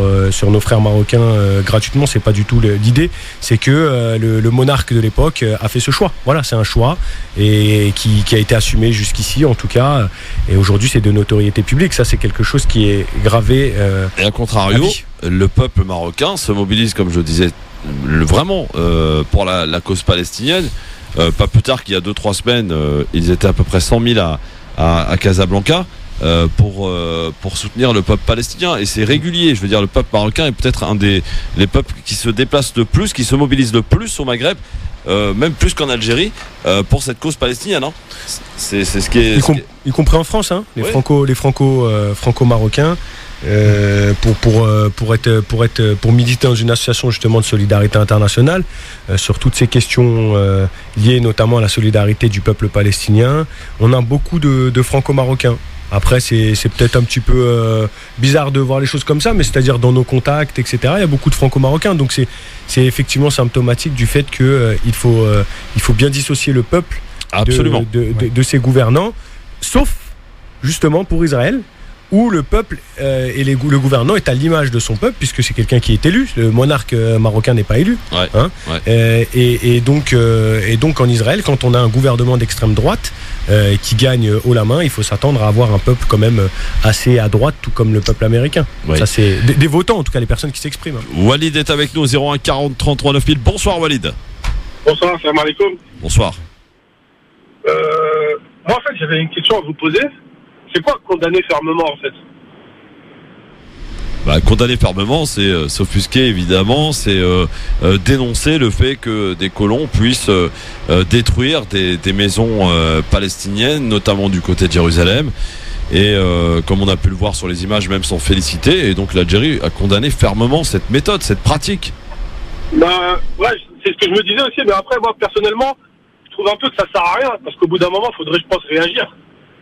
nos frères marocains gratuitement. C'est pas du tout l'idée. C'est que le monarque de l'époque a fait ce choix. Voilà, c'est un choix et qui a été assumé jusqu'ici, en tout cas. Et aujourd'hui, c'est de notoriété publique. Ça, c'est quelque chose qui est gravé. Et à contrario, le peuple marocain se mobilise, comme je disais, vraiment pour la cause palestinienne. Pas plus tard qu'il y a 2-3 semaines, ils étaient à peu près 100 000 à Casablanca pour soutenir le peuple palestinien, et c'est régulier. Je veux dire, le peuple marocain est peut-être un des peuples qui se déplacent le plus, qui se mobilise le plus au Maghreb, même plus qu'en Algérie, pour cette cause palestinienne, hein. C'est ce qui est y compris en France, hein, les franco-marocains. Pour militer dans une association justement de solidarité internationale sur toutes ces questions liées notamment à la solidarité du peuple palestinien. On a beaucoup de franco-marocains. Après, c'est peut-être un petit peu bizarre de voir les choses comme ça, mais c'est-à-dire dans nos contacts, etc., il y a beaucoup de franco-marocains. Donc c'est effectivement symptomatique du fait qu'il faut bien dissocier le peuple de ses gouvernants, sauf justement pour Israël, où le peuple et le gouvernant est à l'image de son peuple, puisque c'est quelqu'un qui est élu. Le monarque marocain n'est pas élu. Et donc en Israël, quand on a un gouvernement d'extrême droite qui gagne haut la main, il faut s'attendre à avoir un peuple quand même assez à droite, tout comme le peuple américain. Ça, c'est des votants, en tout cas les personnes qui s'expriment. Walid est avec nous, 01 40 33 9000. Bonsoir Walid. Bonsoir, salam alaikum. Bonsoir. Moi en fait j'avais une question à vous poser. C'est quoi condamner fermement en fait? Condamner fermement, c'est s'offusquer évidemment, c'est dénoncer le fait que des colons puissent détruire des maisons palestiniennes, notamment du côté de Jérusalem. Et comme on a pu le voir sur les images, même s'en féliciter. Et donc l'Algérie a condamné fermement cette méthode, cette pratique. Ouais, c'est ce que je me disais aussi, mais après moi personnellement, je trouve un peu que ça sert à rien, parce qu'au bout d'un moment, il faudrait, je pense, réagir.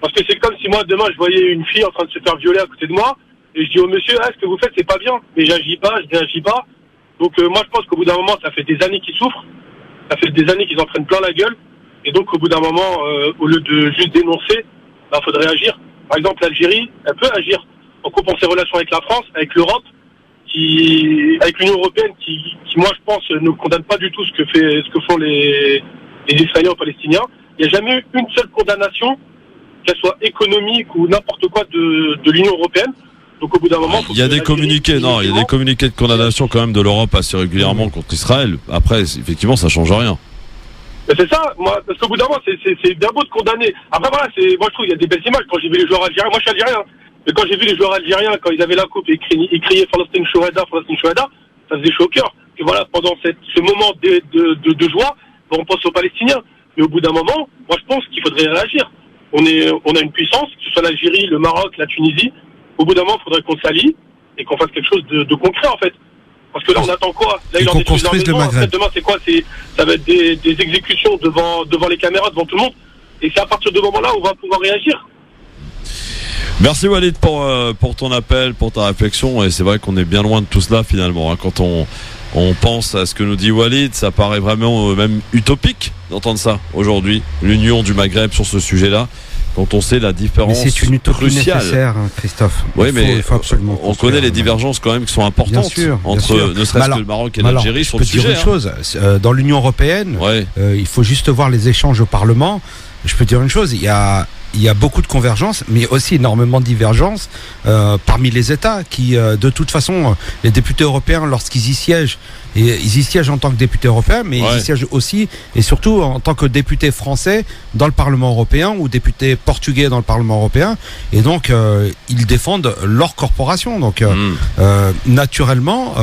Parce que c'est comme si moi, demain, je voyais une fille en train de se faire violer à côté de moi, et je dis au monsieur, ce que vous faites, c'est pas bien. Mais j'agis pas, je réagis pas. Donc moi, je pense qu'au bout d'un moment, ça fait des années qu'ils souffrent, ça fait des années qu'ils en prennent plein la gueule, et donc au bout d'un moment, au lieu de juste dénoncer, faudrait agir. Par exemple, l'Algérie, elle peut agir en coupant ses relations avec la France, avec l'Europe, avec l'Union européenne, qui moi, je pense, ne condamne pas du tout ce que font les Israéliens aux Palestiniens. Il n'y a jamais eu une seule condamnation, qu'elle soit économique ou n'importe quoi de l'Union européenne. Donc au bout d'un moment, il y a des communiqués, il y a des communiqués de condamnation quand même de l'Europe assez régulièrement contre Israël. Après, effectivement, ça change rien. Mais c'est ça, moi, parce qu'au bout d'un moment, c'est bien beau de condamner. Après voilà, moi je trouve il y a des belles images quand j'ai vu les joueurs algériens. Moi je suis algérien, mais quand j'ai vu les joueurs algériens quand ils avaient la coupe et ils criaient Palestine Shohada, ça faisait chaud au cœur. Et voilà, pendant ce moment de joie, on pense aux Palestiniens. Mais au bout d'un moment, moi je pense qu'il faudrait réagir. On a une puissance, que ce soit l'Algérie, le Maroc, la Tunisie. Au bout d'un moment, il faudrait qu'on s'allie et qu'on fasse quelque chose de concret en fait. Parce que là, on attend quoi? Là, il en détruit énormément. Après, demain, c'est quoi? Ça va être des exécutions devant les caméras, devant tout le monde. Et c'est à partir de ce moment-là où on va pouvoir réagir. Merci Walid pour ton appel, pour ta réflexion. Et c'est vrai qu'on est bien loin de tout cela finalement. Quand on pense à ce que nous dit Walid, ça paraît vraiment même utopique d'entendre ça aujourd'hui. L'union du Maghreb sur ce sujet-là. Quand on sait la différence mais c'est une utopie cruciale. Nécessaire, Christophe. Oui, mais il faut absolument on connaît les divergences quand même qui sont importantes entre ne serait-ce que le Maroc et l'Algérie sur le sujet. Je peux dire une chose, dans l'Union européenne, il faut juste voir les échanges au Parlement. Je peux dire une chose, il y a beaucoup de convergences, mais aussi énormément de divergences parmi les États qui, de toute façon, les députés européens, lorsqu'ils y siègent, et ils y siègent en tant que députés européens, mais ils y siègent aussi et surtout en tant que députés français dans le Parlement européen ou députés portugais dans le Parlement européen. Et donc, ils défendent leur corporation. Donc, naturellement,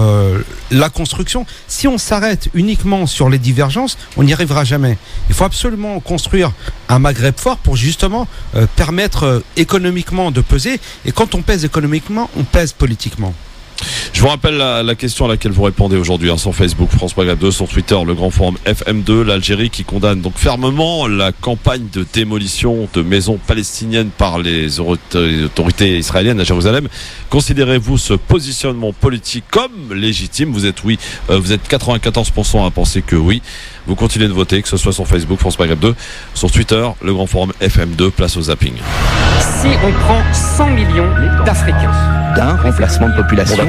la construction, si on s'arrête uniquement sur les divergences, on n'y arrivera jamais. Il faut absolument construire un Maghreb fort pour justement permettre économiquement de peser. Et quand on pèse économiquement, on pèse politiquement. Je vous rappelle la question à laquelle vous répondez aujourd'hui sur Facebook, France Maghreb 2, sur Twitter, le Grand Forum FM2, l'Algérie qui condamne donc fermement la campagne de démolition de maisons palestiniennes par les autorités israéliennes à Jérusalem. Considérez-vous ce positionnement politique comme légitime? Vous êtes 94% à penser que oui. Vous continuez de voter, que ce soit sur Facebook, France Maghreb 2, sur Twitter, le Grand Forum FM2, place au zapping. Si on prend 100 millions d'Africains d'un remplacement de population.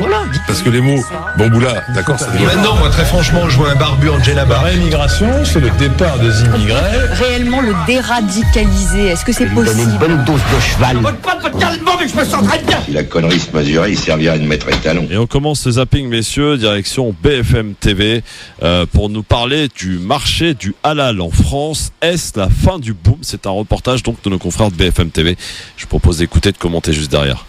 Parce que les mots bamboula, d'accord, ça développe. Maintenant, moi, très franchement, je vois un barbu Angela Barret. La rémigration, c'est le départ des immigrés. Réellement le déradicaliser, est-ce que c'est possible? Une bonne dose de cheval. Mais je me sens très bien. Si la connerie se mesurait, il servirait de maître étalon. Et on commence ce zapping, messieurs, direction BFM TV, pour nous parler du marché du halal en France. Est-ce la fin du boom? C'est un reportage donc de nos confrères de BFM TV. Je propose d'écouter et de commenter juste derrière.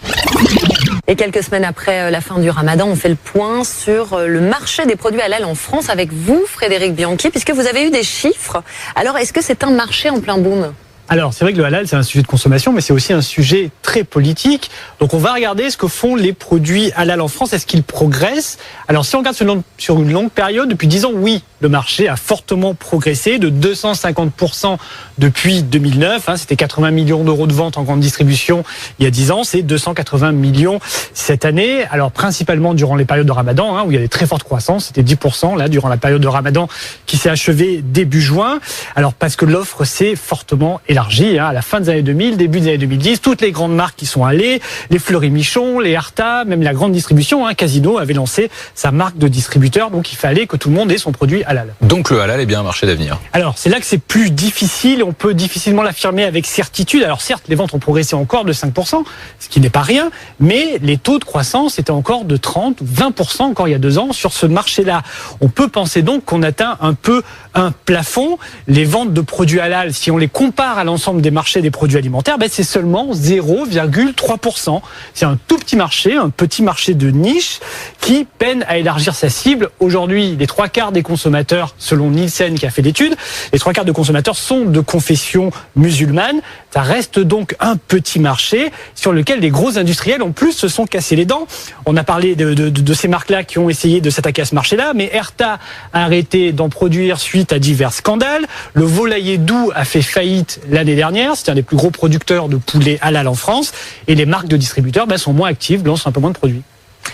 Et quelques semaines après la fin du Ramadan, on fait le point sur le marché des produits halal en France avec vous, Frédéric Bianchi, puisque vous avez eu des chiffres. Alors, est-ce que c'est un marché en plein boom ? Alors, c'est vrai que le halal, c'est un sujet de consommation, mais c'est aussi un sujet très politique. Donc, on va regarder ce que font les produits halal en France. Est-ce qu'ils progressent? Alors, si on regarde sur une longue période, depuis 10 ans, oui, le marché a fortement progressé de 250% depuis 2009. C'était 80 millions d'euros de ventes en grande distribution il y a 10 ans. C'est 280 millions cette année. Alors, principalement durant les périodes de Ramadan, où il y a des très fortes croissances. C'était 10%, là, durant la période de Ramadan qui s'est achevée début juin. Alors, parce que l'offre s'est fortement élargie, à la fin des années 2000, début des années 2010, toutes les grandes marques qui sont allées, les Fleury Michon, les Arta, même la grande distribution, Casino avait lancé sa marque de distributeur, donc il fallait que tout le monde ait son produit halal. Donc le halal est bien un marché d'avenir. Alors c'est là que c'est plus difficile, on peut difficilement l'affirmer avec certitude. Alors certes, les ventes ont progressé encore de 5%, ce qui n'est pas rien, mais les taux de croissance étaient encore de 30 ou 20% encore il y a 2 ans sur ce marché-là. On peut penser donc qu'on atteint un peu un plafond. Les ventes de produits halal, si on les compare à l'ensemble des marchés des produits alimentaires, c'est seulement 0,3%. C'est un tout petit marché, un petit marché de niche qui peine à élargir sa cible. Aujourd'hui, les 3/4 des consommateurs, selon Nielsen qui a fait l'étude, les 3/4 de consommateurs sont de confession musulmane. Ça reste donc un petit marché sur lequel les gros industriels en plus se sont cassés les dents. On a parlé de ces marques-là qui ont essayé de s'attaquer à ce marché-là, mais Erta a arrêté d'en produire suite à divers scandales. Le volailler doux a fait faillite l'année dernière. C'est un des plus gros producteurs de poulet halal en France. Et les marques de distributeurs sont moins actives, lancent un peu moins de produits.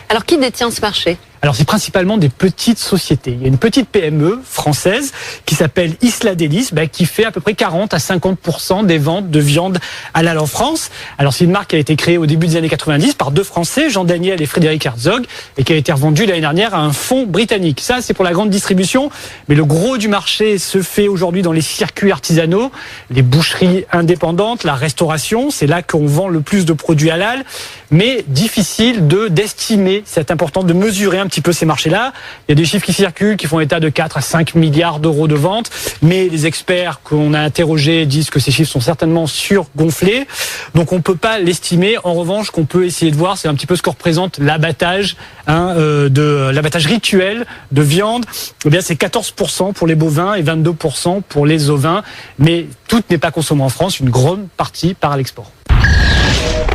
Alors, qui détient ce marché ? Alors c'est principalement des petites sociétés. Il y a une petite PME française qui s'appelle Isla Délices, qui fait à peu près 40 à 50% des ventes de viande halal en France. Alors c'est une marque qui a été créée au début des années 90 par deux Français, Jean Daniel et Frédéric Herzog, et qui a été revendue l'année dernière à un fonds britannique. Ça, c'est pour la grande distribution, mais le gros du marché se fait aujourd'hui dans les circuits artisanaux, les boucheries indépendantes, la restauration. C'est là qu'on vend le plus de produits halal, mais difficile d'estimer. C'est important de mesurer un petit peu ces marchés-là. Il y a des chiffres qui circulent, qui font état de 4 à 5 milliards d'euros de ventes, mais les experts qu'on a interrogés disent que ces chiffres sont certainement surgonflés. Donc on ne peut pas l'estimer. En revanche, ce qu'on peut essayer de voir, c'est un petit peu ce que représente l'abattage, l'abattage rituel de viande. Eh bien, c'est 14% pour les bovins et 22% pour les ovins. Mais tout n'est pas consommé en France. Une grande partie part à l'export.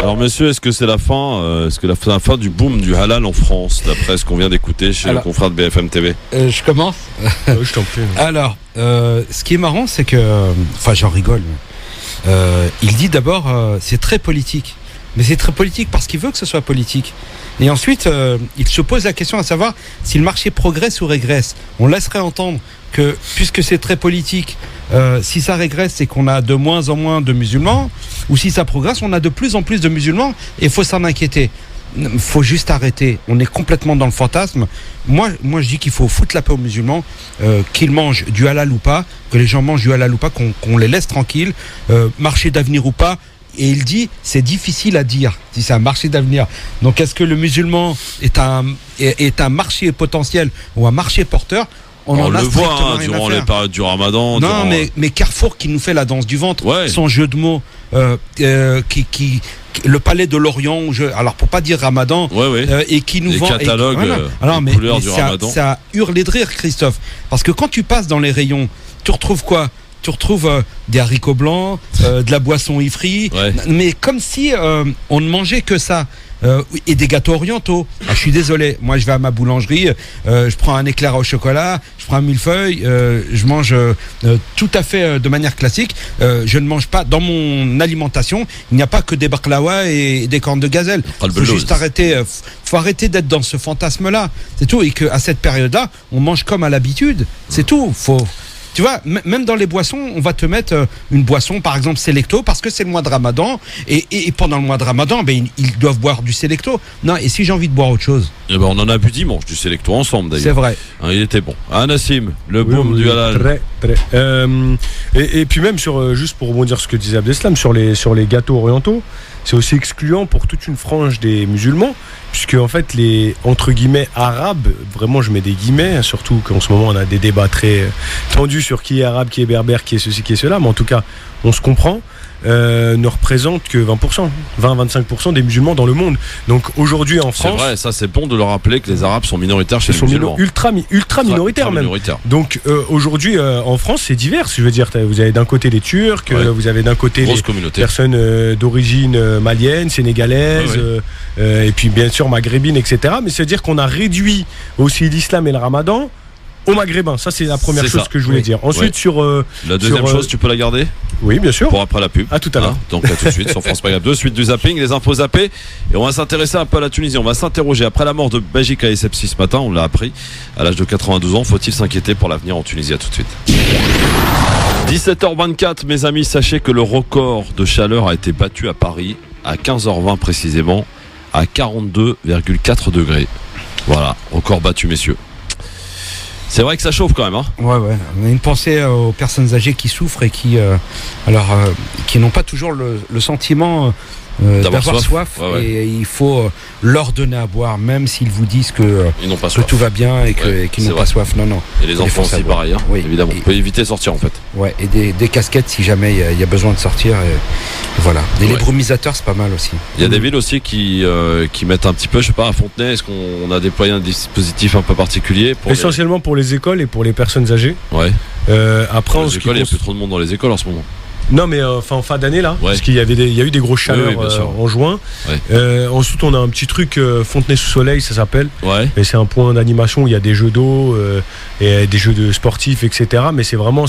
Alors monsieur, est-ce que c'est la fin du boom du halal en France, d'après ce qu'on vient d'écouter chez le confrère de BFM TV? Je commence. Je t'en prie. Alors, ce qui est marrant, c'est que, j'en rigole. Il dit d'abord, c'est très politique. Mais c'est très politique parce qu'il veut que ce soit politique. Et ensuite, il se pose la question à savoir si le marché progresse ou régresse. On laisserait entendre que, puisque c'est très politique, si ça régresse, c'est qu'on a de moins en moins de musulmans, ou si ça progresse, on a de plus en plus de musulmans, et il faut s'en inquiéter. Il faut juste arrêter. On est complètement dans le fantasme. Moi, je dis qu'il faut foutre la paix aux musulmans, qu'ils mangent du halal ou pas, que les gens mangent du halal ou pas, qu'on les laisse tranquilles, marché d'avenir ou pas. Et il dit, c'est difficile à dire si c'est un marché d'avenir. Donc, est-ce que le musulman est un marché potentiel ou un marché porteur? On le voit durant les périodes du Ramadan. Non, mais Carrefour qui nous fait la danse du ventre, son jeu de mots, le palais de l'Orient, alors pour pas dire Ramadan, et qui nous vend les catalogues, les couleurs du Ramadan. Ça a hurlé de rire, Christophe, parce que quand tu passes dans les rayons, tu retrouves quoi? Tu retrouves des haricots blancs, de la boisson ifri, mais comme si on ne mangeait que ça. Et des gâteaux orientaux. Je suis désolé, moi je vais à ma boulangerie, je prends un éclair au chocolat, je prends un millefeuille, je mange tout à fait de manière classique. Je ne mange pas, dans mon alimentation, il n'y a pas que des baklawa et des cornes de gazelle. Faut juste arrêter, faut arrêter d'être dans ce fantasme-là, c'est tout. Et qu'à cette période-là, on mange comme à l'habitude, c'est tout. Tu vois, même dans les boissons, on va te mettre une boisson, par exemple Selecto, parce que c'est le mois de Ramadan, et pendant le mois de Ramadan, ils doivent boire du Selecto. Non, et si j'ai envie de boire autre chose? On en a bu dimanche du Selecto ensemble d'ailleurs. C'est vrai. Il était bon. Nassim, le boom du halal. Très. Et puis même juste pour rebondir sur ce que disait Abdeslam, sur les gâteaux orientaux, c'est aussi excluant pour toute une frange des musulmans, puisque en fait les entre guillemets arabes, vraiment je mets des guillemets, surtout qu'en ce moment on a des débats très tendus sur qui est arabe, qui est berbère, qui est ceci, qui est cela, mais en tout cas on se comprend. Ne représentent que 20-25% des musulmans dans le monde. Donc aujourd'hui en France, c'est vrai, ça c'est bon de leur rappeler que les Arabes sont minoritaires chez les musulmans. Ultra minoritaires même. Donc aujourd'hui en France c'est divers. Je veux dire, vous avez d'un côté les Turcs, vous avez d'un côté les personnes d'origine malienne, sénégalaise, et puis bien sûr maghrébine, etc. Mais c'est-à-dire qu'on a réduit aussi l'islam et le Ramadan aux Maghrébins. Ça c'est la première chose que je voulais dire. Ensuite sur la deuxième chose, tu peux la garder? Oui, bien sûr. Pour après la pub. À tout à l'heure. Donc à tout de suite sur France Maghreb 2, suite du zapping, les infos zappées. Et on va s'intéresser un peu à la Tunisie. On va s'interroger après la mort de Beji Essebsi ce matin. On l'a appris à l'âge de 92 ans. Faut-il s'inquiéter pour l'avenir en Tunisie? À tout de suite. 17h24, mes amis, sachez que le record de chaleur a été battu à Paris à 15h20 précisément, à 42,4 degrés. Voilà, record battu, messieurs. C'est vrai que ça chauffe quand même, hein. Ouais. On a une pensée aux personnes âgées qui souffrent et qui n'ont pas toujours le sentiment d'avoir soif. Et il faut leur donner à boire, même s'ils vous disent que tout va bien et qu'ils n'ont pas soif. Non. Et les enfants aussi, pareil, hein, évidemment. On peut éviter de sortir en fait. Ouais, et des casquettes si jamais il y a besoin de sortir. Et voilà. Les brumisateurs, c'est pas mal aussi. Il y a des villes aussi qui mettent un petit peu, je sais pas, à Fontenay, est-ce qu'on a déployé un dispositif un peu particulier essentiellement pour les écoles et pour les personnes âgées. Ouais. Après, les écoles, il n'y a plus trop de monde dans les écoles en ce moment. Non, mais en fin d'année là, parce qu'il y a eu des grosses chaleurs en juin. Ensuite, on a un petit truc Fontenay sous soleil, ça s'appelle. Et c'est un point d'animation où il y a des jeux d'eau et des jeux de sportifs, etc. Mais c'est vraiment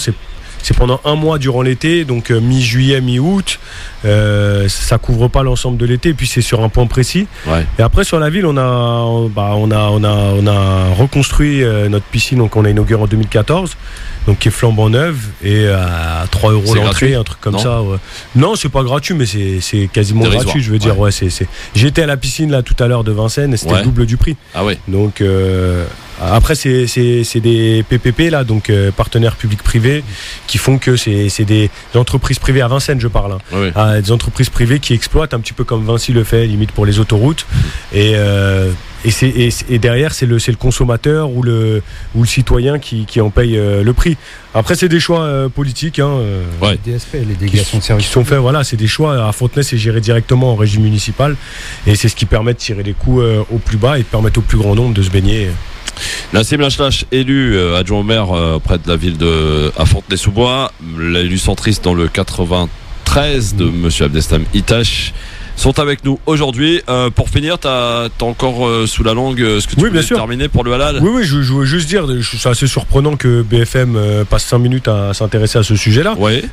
c'est pendant un mois durant l'été, donc mi-juillet, mi-août. Ça couvre pas l'ensemble de l'été, et puis c'est sur un point précis. Ouais. Et après sur la ville, on a reconstruit notre piscine, donc on a inauguré en 2014, donc qui est flambant neuve et à 3 € l'entrée, gratuit, un truc comme non ça. Ouais. Non, c'est pas gratuit, mais c'est quasiment dérisoire. gratuit. Je veux dire, ouais, J'étais à la piscine là tout à l'heure de Vincennes, et c'était le double du prix. Ah ouais. Donc après c'est des PPP là, donc partenaires publics-privés, qui font que c'est des entreprises privées à Vincennes, je parle. Hein. Des entreprises privées qui exploitent un petit peu comme Vinci le fait, limite pour les autoroutes. Et derrière c'est le consommateur ou le citoyen qui en paye le prix. Après c'est des choix politiques, hein, les DSP, les délégations de services qui sont faits. Voilà, c'est des choix. À Fontenay, c'est géré directement en régie municipale, et c'est ce qui permet de tirer les coûts au plus bas et de permettre au plus grand nombre de se baigner. Nassim Lachlache, élu adjoint au maire auprès de la ville à Fontenay-sous-Bois, l'élu centriste dans le 93 de monsieur Abdeslam Itache, sont avec nous aujourd'hui. Pour finir, t'as encore sous la langue ce que tu voulais terminer pour le halal. Oui, je veux juste dire, c'est assez surprenant que BFM passe 5 minutes à s'intéresser à ce sujet-là. Oui.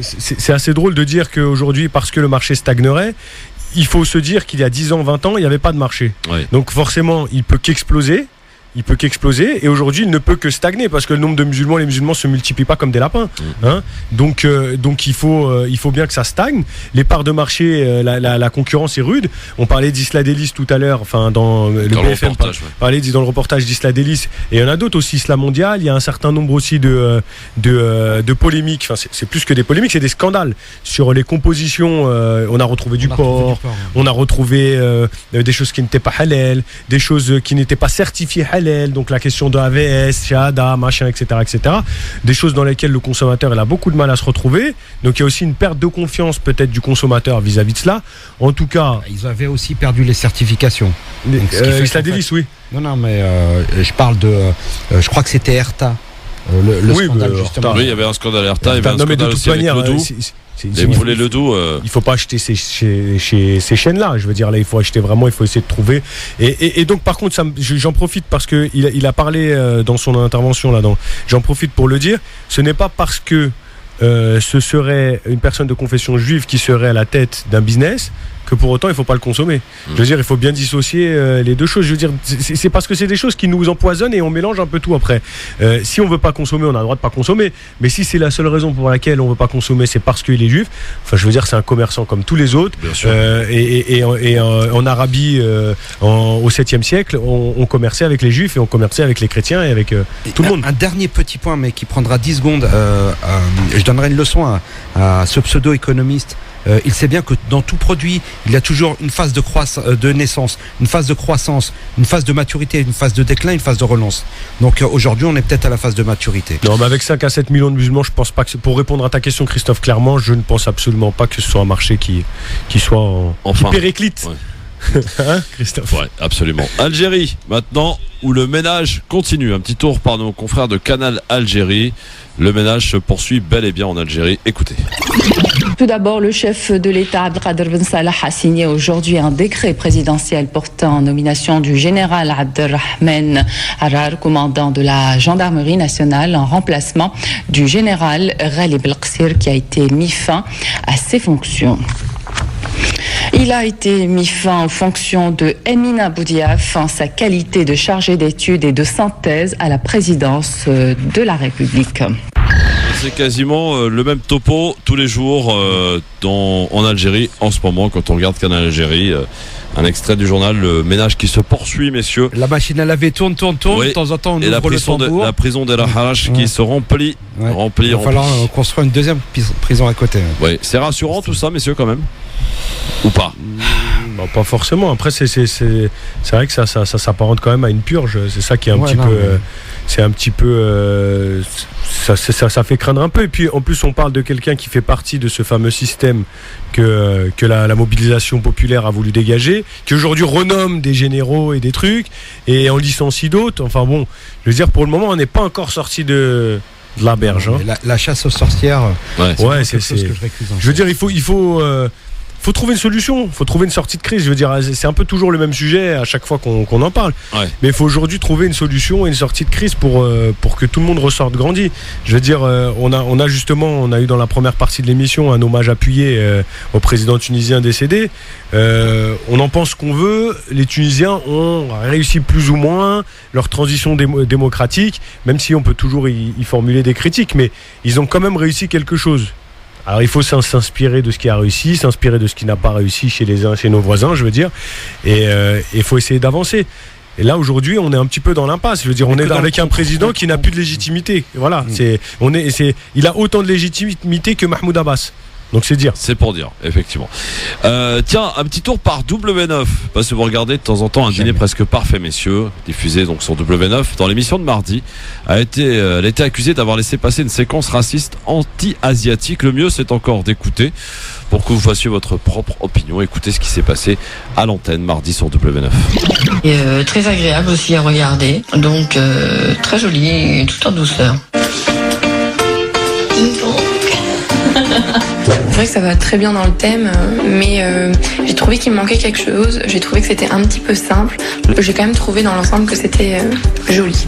C'est assez drôle de dire qu'aujourd'hui, parce que le marché stagnerait, il faut se dire qu'il y a 10 ans, 20 ans, il n'y avait pas de marché. Oui. Donc forcément, il peut qu'exploser. Et aujourd'hui il ne peut que stagner, parce que le nombre de musulmans, les musulmans se multiplient pas comme des lapins, hein. Donc il faut bien que ça stagne. Les parts de marché, la concurrence est rude. On parlait d'Isla Delis tout à l'heure, enfin dans le BFM parlait dans le reportage d'Isla Delis, et il y en a d'autres aussi, Isla Mondial. Il y a un certain nombre aussi de polémiques, enfin c'est plus que des polémiques, c'est des scandales sur les compositions. On a retrouvé du porc, on a retrouvé des choses qui n'étaient pas halal, des choses qui n'étaient pas certifiées halal. Donc la question de AVS, Shahada, machin, etc., des choses dans lesquelles le consommateur il a beaucoup de mal à se retrouver. Donc il y a aussi une perte de confiance peut-être du consommateur vis-à-vis de cela. En tout cas, ils avaient aussi perdu les certifications. Isla Delis, oui. Non, mais je parle de, je crois que c'était Erta. Le scandale, justement. Oui, il y avait un scandale Erta, il y avait un scandale aussi avec le Doux. Il faut pas acheter ces chaînes-là. Je veux dire, là, il faut acheter vraiment, il faut essayer de trouver. Et donc, par contre, j'en profite parce que il a parlé dans son intervention là. J'en profite pour le dire. Ce n'est pas parce que ce serait une personne de confession juive qui serait à la tête d'un business que pour autant il ne faut pas le consommer. Je veux dire, il faut bien dissocier les deux choses. Je veux dire, c'est parce que c'est des choses qui nous empoisonnent et on mélange un peu tout après. Si on ne veut pas consommer, on a le droit de pas consommer. Mais si c'est la seule raison pour laquelle on ne veut pas consommer, c'est parce qu'il est juif. Enfin, je veux dire, c'est un commerçant comme tous les autres. Et en Arabie, au 7e siècle, on commerçait avec les juifs et on commerçait avec les chrétiens et avec tout le monde. Un dernier petit point, mais qui prendra 10 secondes. Je donnerai une leçon à ce pseudo-économiste. Il sait bien que dans tout produit, il y a toujours une phase de naissance, une phase de croissance, une phase de maturité, une phase de déclin, une phase de relance. Donc aujourd'hui, on est peut-être à la phase de maturité. Non, mais avec 5 à 7 millions de musulmans, je pense pas que, pour répondre à ta question, Christophe, clairement, je ne pense absolument pas que ce soit un marché qui soit qui périclite. Ouais. Hein, Christophe? Ouais, absolument. Algérie, maintenant, où le ménage continue. Un petit tour par nos confrères de Canal Algérie. Le ménage se poursuit bel et bien en Algérie. Écoutez. Tout d'abord, le chef de l'État, Abdelkader Ben Salah, a signé aujourd'hui un décret présidentiel portant nomination du général Abdelrahman Harar, commandant de la gendarmerie nationale, en remplacement du général Ghalib El-Qsir, qui a été mis fin à ses fonctions. Il a été mis fin aux fonctions de Emina Boudiaf en sa qualité de chargé d'études et de synthèse à la présidence de la République. C'est quasiment le même topo tous les jours en Algérie en ce moment quand on regarde Canal Algérie. Un extrait du journal, le ménage qui se poursuit, messieurs. La machine à laver tourne, oui. De temps en temps on et ouvre le tambour. La prison d'El Harrach qui se remplit. Il va falloir construire une deuxième prison à côté. Oui, c'est rassurant tout ça, messieurs, quand même. Ou pas? Non, pas forcément. Après, c'est vrai que ça s'apparente quand même à une purge. C'est ça qui est un petit peu. C'est un petit peu. Ça fait craindre un peu. Et puis, en plus, on parle de quelqu'un qui fait partie de ce fameux système que la mobilisation populaire a voulu dégager, qui aujourd'hui renomme des généraux et des trucs, et en licencie d'autres. Enfin bon, je veux dire, pour le moment, on n'est pas encore sorti de la berge. Hein. La chasse aux sorcières. C'est ce que je récuse. Je veux dire, il faut faut trouver une solution, faut trouver une sortie de crise. Je veux dire, c'est un peu toujours le même sujet à chaque fois qu'on en parle. Ouais. Mais il faut aujourd'hui trouver une solution et une sortie de crise pour que tout le monde ressorte grandi. Je veux dire, on a eu dans la première partie de l'émission un hommage appuyé au président tunisien décédé. On en pense qu'on veut. Les Tunisiens ont réussi plus ou moins leur transition démocratique, même si on peut toujours y formuler des critiques, mais ils ont quand même réussi quelque chose. Alors il faut s'inspirer de ce qui a réussi, s'inspirer de ce qui n'a pas réussi chez nos voisins, je veux dire, et il faut essayer d'avancer. Et là aujourd'hui, on est un petit peu dans l'impasse. Je veux dire, on est avec un président qui n'a plus de légitimité. Voilà, il a autant de légitimité que Mahmoud Abbas. Donc c'est dire. C'est pour dire, effectivement. Tiens, un petit tour par W9. Parce que vous regardez de temps en temps un dîner presque parfait, messieurs, diffusé donc sur W9. Dans l'émission de mardi, elle a été accusée d'avoir laissé passer une séquence raciste anti-asiatique. Le mieux, c'est encore d'écouter pour que vous fassiez votre propre opinion. Écoutez ce qui s'est passé à l'antenne mardi sur W9. Et très agréable aussi à regarder. Donc très joli et tout en douceur. C'est vrai que ça va très bien dans le thème, mais j'ai trouvé qu'il me manquait quelque chose. J'ai trouvé que c'était un petit peu simple. J'ai quand même trouvé dans l'ensemble que c'était joli.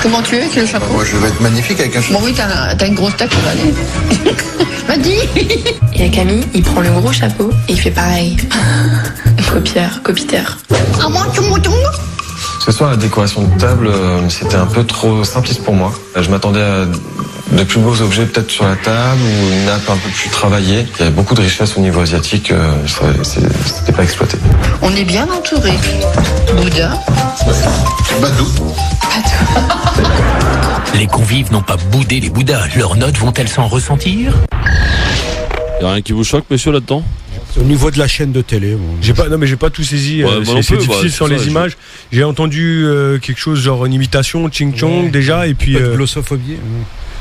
Comment tu es avec le chapeau? Moi, je vais être magnifique avec un chapeau. Bon oui, t'as une grosse tête, ça va aller. Vas-y. Et à Camille, il prend le gros chapeau et il fait pareil. Copiteur. Ce soir, la décoration de table, c'était un peu trop simpliste pour moi. Je m'attendais à de plus beaux objets peut-être sur la table ou une nappe un peu plus travaillée. Il y avait beaucoup de richesse au niveau asiatique, c'était pas exploité. On est bien entouré. Bouddha. Badou. Les convives n'ont pas boudé les Bouddhas. Leurs notes vont-elles s'en ressentir? Il n'y a rien qui vous choque, monsieur, là-dedans? Au niveau de la chaîne de télé. J'ai pas tout saisi. C'est difficile sans les images. J'ai entendu quelque chose genre une imitation, Ching Chong déjà, et puis. Glossophobie.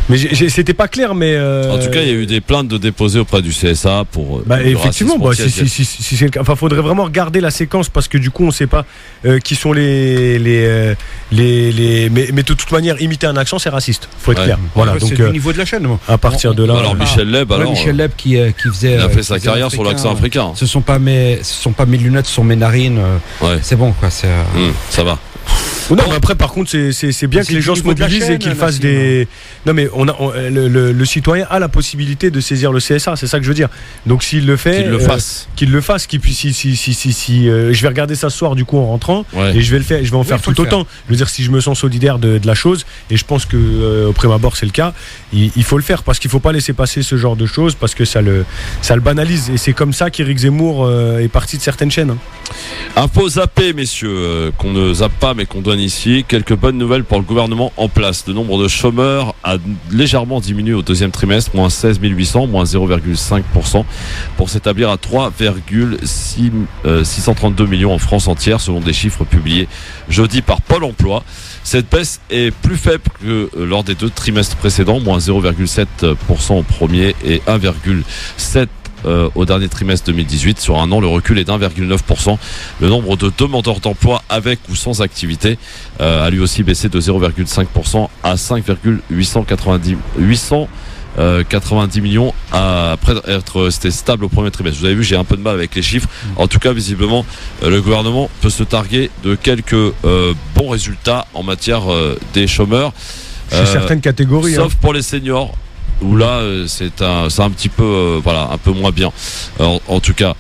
Mais c'était pas clair, mais. En tout cas, il y a eu des plaintes de déposées auprès du CSA pour. Effectivement, si c'est le cas. Enfin, faudrait vraiment regarder la séquence parce que du coup, on sait pas qui sont mais de toute manière, imiter un accent, c'est raciste. Faut être clair. Voilà. Donc, c'est au niveau de la chaîne. À partir de là. Alors Michel Leb, Michel Leb qui faisait. Il a fait sa carrière sur l'accent africain. Ce sont pas mes lunettes, ce sont mes narines. C'est bon, quoi. Ça va. Non, mais après, par contre, c'est bien que les gens se mobilisent et qu'ils fassent des. Non, mais le citoyen a la possibilité de saisir le CSA, c'est ça que je veux dire. Donc, s'il le fait, qu'il le fasse, qu'il puisse. Je vais regarder ça ce soir, du coup, en rentrant, et je vais en faire tout autant. Je veux dire, si je me sens solidaire de la chose, et je pense que au prime abord, c'est le cas, il faut le faire parce qu'il faut pas laisser passer ce genre de choses parce que ça le banalise. Et c'est comme ça qu'Éric Zemmour est parti de certaines chaînes. Info zappé, messieurs, qu'on ne zappe pas mais qu'on donne ici. Quelques bonnes nouvelles pour le gouvernement en place. Le nombre de chômeurs a légèrement diminué au deuxième trimestre, moins 16 800, moins 0,5%, pour s'établir à 3,632 millions en France entière, selon des chiffres publiés jeudi par Pôle emploi. Cette baisse est plus faible que lors des 2 trimestres précédents, moins 0,7% au premier et 1,7% au dernier trimestre 2018. Sur un an, le recul est d'1,9%. Le nombre de demandeurs d'emploi avec ou sans activité a lui aussi baissé de 0,5% à 5,890 millions après être resté stable au premier trimestre. Vous avez vu, j'ai un peu de mal avec les chiffres. En tout cas, visiblement, le gouvernement peut se targuer de quelques bons résultats en matière des chômeurs. Chez certaines catégories. Sauf pour les seniors, où là c'est un petit peu un peu moins bien en tout cas.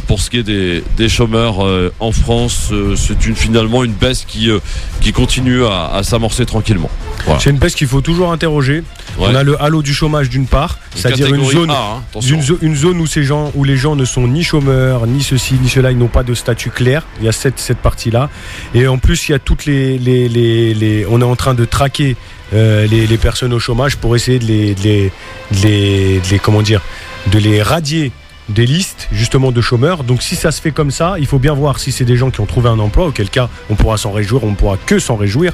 Pour ce qui est des chômeurs en France, c'est finalement une baisse qui continue à s'amorcer tranquillement. Voilà. C'est une baisse qu'il faut toujours interroger. On a le halo du chômage d'une part, c'est-à-dire une zone où les gens ne sont ni chômeurs, ni ceci, ni cela, ils n'ont pas de statut clair. Il y a cette partie-là. Et en plus, il y a toutes on est en train de traquer les personnes au chômage pour essayer de les radier des listes justement de chômeurs. Donc si ça se fait comme ça, il faut bien voir si c'est des gens qui ont trouvé un emploi, auquel cas on pourra s'en réjouir, on ne pourra que s'en réjouir.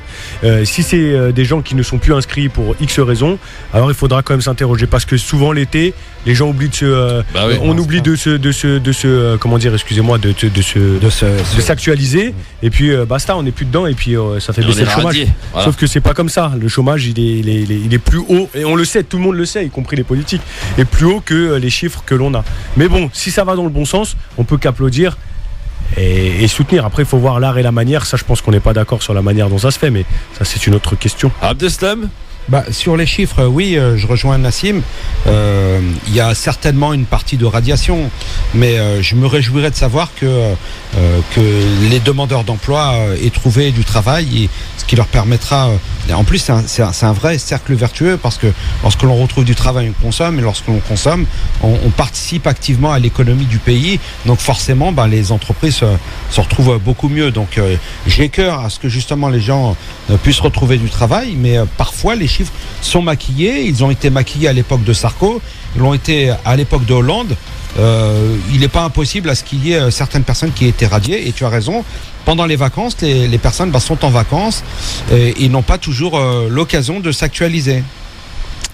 Si c'est des gens qui ne sont plus inscrits pour X raisons, alors il faudra quand même s'interroger parce que souvent l'été, les gens oublient de s'actualiser et puis basta, on n'est plus dedans et puis ça fait baisser le chômage. Voilà. Sauf que c'est pas comme ça. Le chômage il est plus haut et on le sait, tout le monde le sait, y compris les politiques, est plus haut que les chiffres que l'on a. Mais Mais bon, si ça va dans le bon sens, on peut qu'applaudir et soutenir. Après, il faut voir l'art et la manière. Ça, je pense qu'on n'est pas d'accord sur la manière dont ça se fait, mais ça, c'est une autre question. Abdeslam ? Sur les chiffres, oui, je rejoins Nassim. Il y a certainement une partie de radiation, mais je me réjouirais de savoir que les demandeurs d'emploi aient trouvé du travail, et ce qui leur permettra. En plus, c'est un vrai cercle vertueux, parce que lorsque l'on retrouve du travail, on consomme, et lorsque l'on consomme, on participe activement à l'économie du pays. Donc forcément, les entreprises se retrouvent beaucoup mieux. Donc j'ai cœur à ce que justement les gens puissent retrouver du travail, mais parfois les chiffres sont maquillés. Ils ont été maquillés à l'époque de Sarko, ils l'ont été à l'époque de Hollande. Il n'est pas impossible à ce qu'il y ait certaines personnes qui aient été radiées, et tu as raison. Pendant les vacances, les personnes sont en vacances et n'ont pas toujours l'occasion de s'actualiser.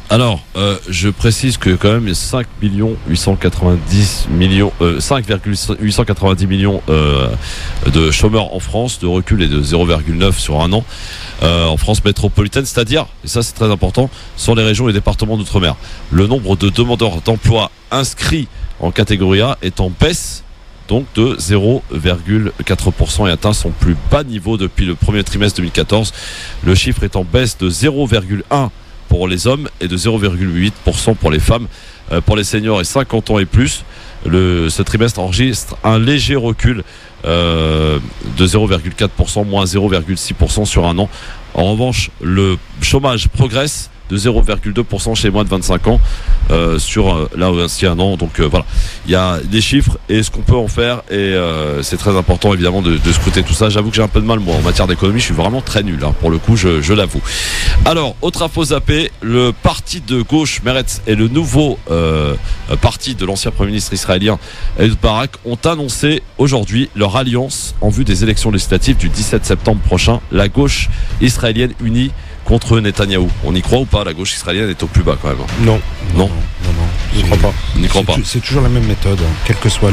Alors, je précise que quand même 5,890 millions de chômeurs en France, de recul est de 0,9 sur un an en France métropolitaine, c'est-à-dire, et ça c'est très important, sur les régions et départements d'outre-mer. Le nombre de demandeurs d'emploi inscrits en catégorie A est en baisse, donc de 0,4%, et atteint son plus bas niveau depuis le premier trimestre 2014. Le chiffre est en baisse de 0,1% pour les hommes et de 0,8% pour les femmes. Pour les seniors et 50 ans et plus, ce trimestre enregistre un léger recul de 0,4%, moins 0,6% sur un an. En revanche, le chômage progresse de 0,2% chez les moins de 25 ans sur là aussi un an. Donc voilà, il y a des chiffres et ce qu'on peut en faire, et c'est très important évidemment de scruter tout ça. J'avoue que j'ai un peu de mal, moi, en matière d'économie, je suis vraiment très nul, pour le coup, je l'avoue. Alors, autre info zappée, le parti de gauche Meretz et le nouveau parti de l'ancien Premier ministre israélien Ehud Barak ont annoncé aujourd'hui leur alliance en vue des élections législatives du 17 septembre prochain. La gauche israélienne unie contre Netanyahou. On y croit ou pas? La gauche israélienne est au plus bas quand même. Non. Je ne crois pas. On n'y croit pas. C'est toujours la même méthode, quel que soit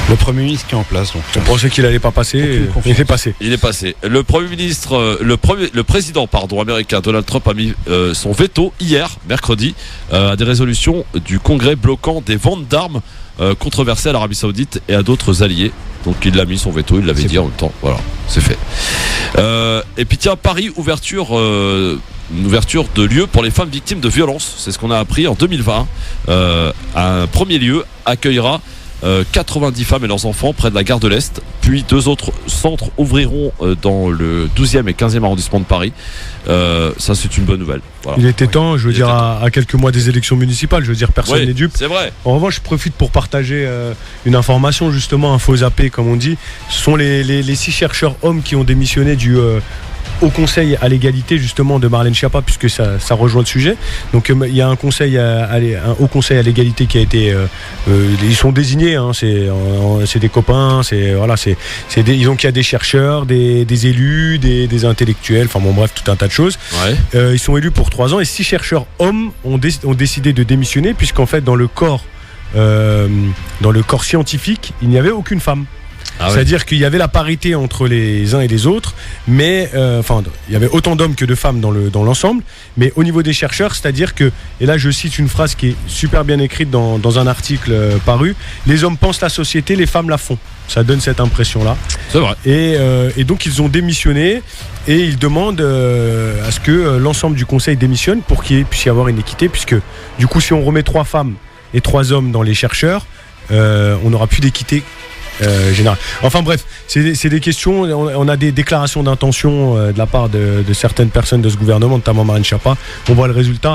le Premier ministre qui est en place. Donc, on pensait qu'il n'allait pas passer. Il est passé. Il est passé. Le Premier ministre, le président américain Donald Trump a mis son veto hier, mercredi, à des résolutions du Congrès bloquant des ventes d'armes controversées à l'Arabie Saoudite et à d'autres alliés. Donc il a mis son veto, il l'avait dit en même temps. Voilà, c'est fait. Et puis tiens, Paris, une ouverture de lieu pour les femmes victimes de violences. C'est ce qu'on a appris en 2020. Un premier lieu accueillera 90 femmes et leurs enfants près de la gare de l'Est. Puis 2 autres centres ouvriront dans le 12e et 15e arrondissement de Paris. Ça, c'est une bonne nouvelle. Voilà. Il était temps, je veux dire, à quelques mois des élections municipales. Je veux dire, personne n'est dupe. C'est vrai. En revanche, je profite pour partager une information, justement, info zappée, comme on dit. Ce sont les 6 chercheurs hommes qui ont démissionné du au conseil à l'égalité, justement, de Marlène Schiappa, puisque ça rejoint le sujet. Donc il y a un haut conseil à l'égalité qui a été ils sont désignés, c'est des copains, donc il y a des chercheurs, des élus, des intellectuels, enfin bon, bref, tout un tas de choses. Ils sont élus pour 3 ans, et 6 chercheurs hommes ont décidé de démissionner, puisqu'en fait dans le corps scientifique, il n'y avait aucune femme. C'est-à-dire qu'il y avait la parité entre les uns et les autres, mais il y avait autant d'hommes que de femmes dans l'ensemble, mais au niveau des chercheurs, c'est-à-dire que, et là je cite une phrase qui est super bien écrite dans un article paru: les hommes pensent la société, les femmes la font. Ça donne cette impression-là. C'est vrai. Et donc ils ont démissionné, et ils demandent à ce que l'ensemble du conseil démissionne pour qu'il puisse y avoir une équité, puisque du coup si on remet 3 femmes et 3 hommes dans les chercheurs, on n'aura plus d'équité général. Enfin bref, c'est des questions. On a des déclarations d'intention de la part de certaines personnes de ce gouvernement, notamment Marlène Schiappa. On voit le résultat.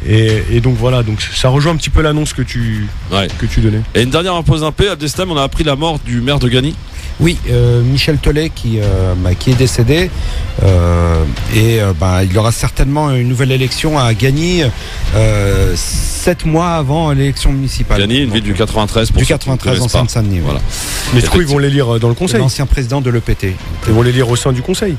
Et donc voilà, donc ça rejoint un petit peu l'annonce que tu donnais. Et une dernière impose un peu, Abdeslam, on a appris la mort du maire de Gagny. Oui, Michel Tollet qui est décédé, il y aura certainement une nouvelle élection à Gagny 7 mois avant l'élection municipale. Gagny, une ville du 93 pour du 93 en Seine-Saint-Denis. Voilà. Mais du coup, ils vont les lire dans le conseil. L'ancien président de l'EPT. Ils vont les lire au sein du conseil.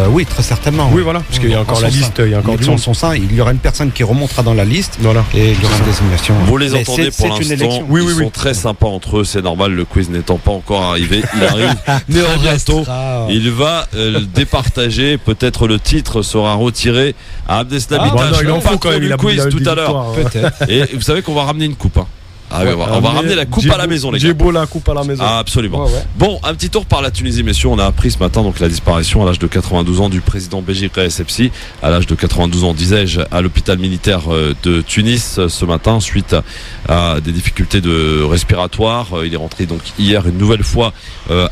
Oui, très certainement. Oui, voilà, parce qu'il y a encore la liste, il y a encore du monde. Son sein, il y aura une personne qui remontera dans la liste. Voilà. Et il y aura une désignation. Vous les entendez pour l'instant. Ils sont très sympas entre eux, c'est normal. Le quiz n'étant pas encore arrivé, il arrive très bientôt. Il va départager. Peut-être le titre sera retiré à Abdeslam. Il en faut quand même. Il a quiz tout à l'heure. Peut-être. Et vous savez qu'on va ramener une coupe. Ah oui, on va ramener la coupe à la maison, les gars. J'ai beau la coupe à la maison. Ah, absolument. Ouais. Bon, un petit tour par la Tunisie, messieurs. On a appris ce matin donc la disparition à l'âge de 92 ans du président Béji Essebsi, à l'âge de 92 ans, disais-je, à l'hôpital militaire de Tunis ce matin suite à des difficultés respiratoires. Il est rentré donc hier une nouvelle fois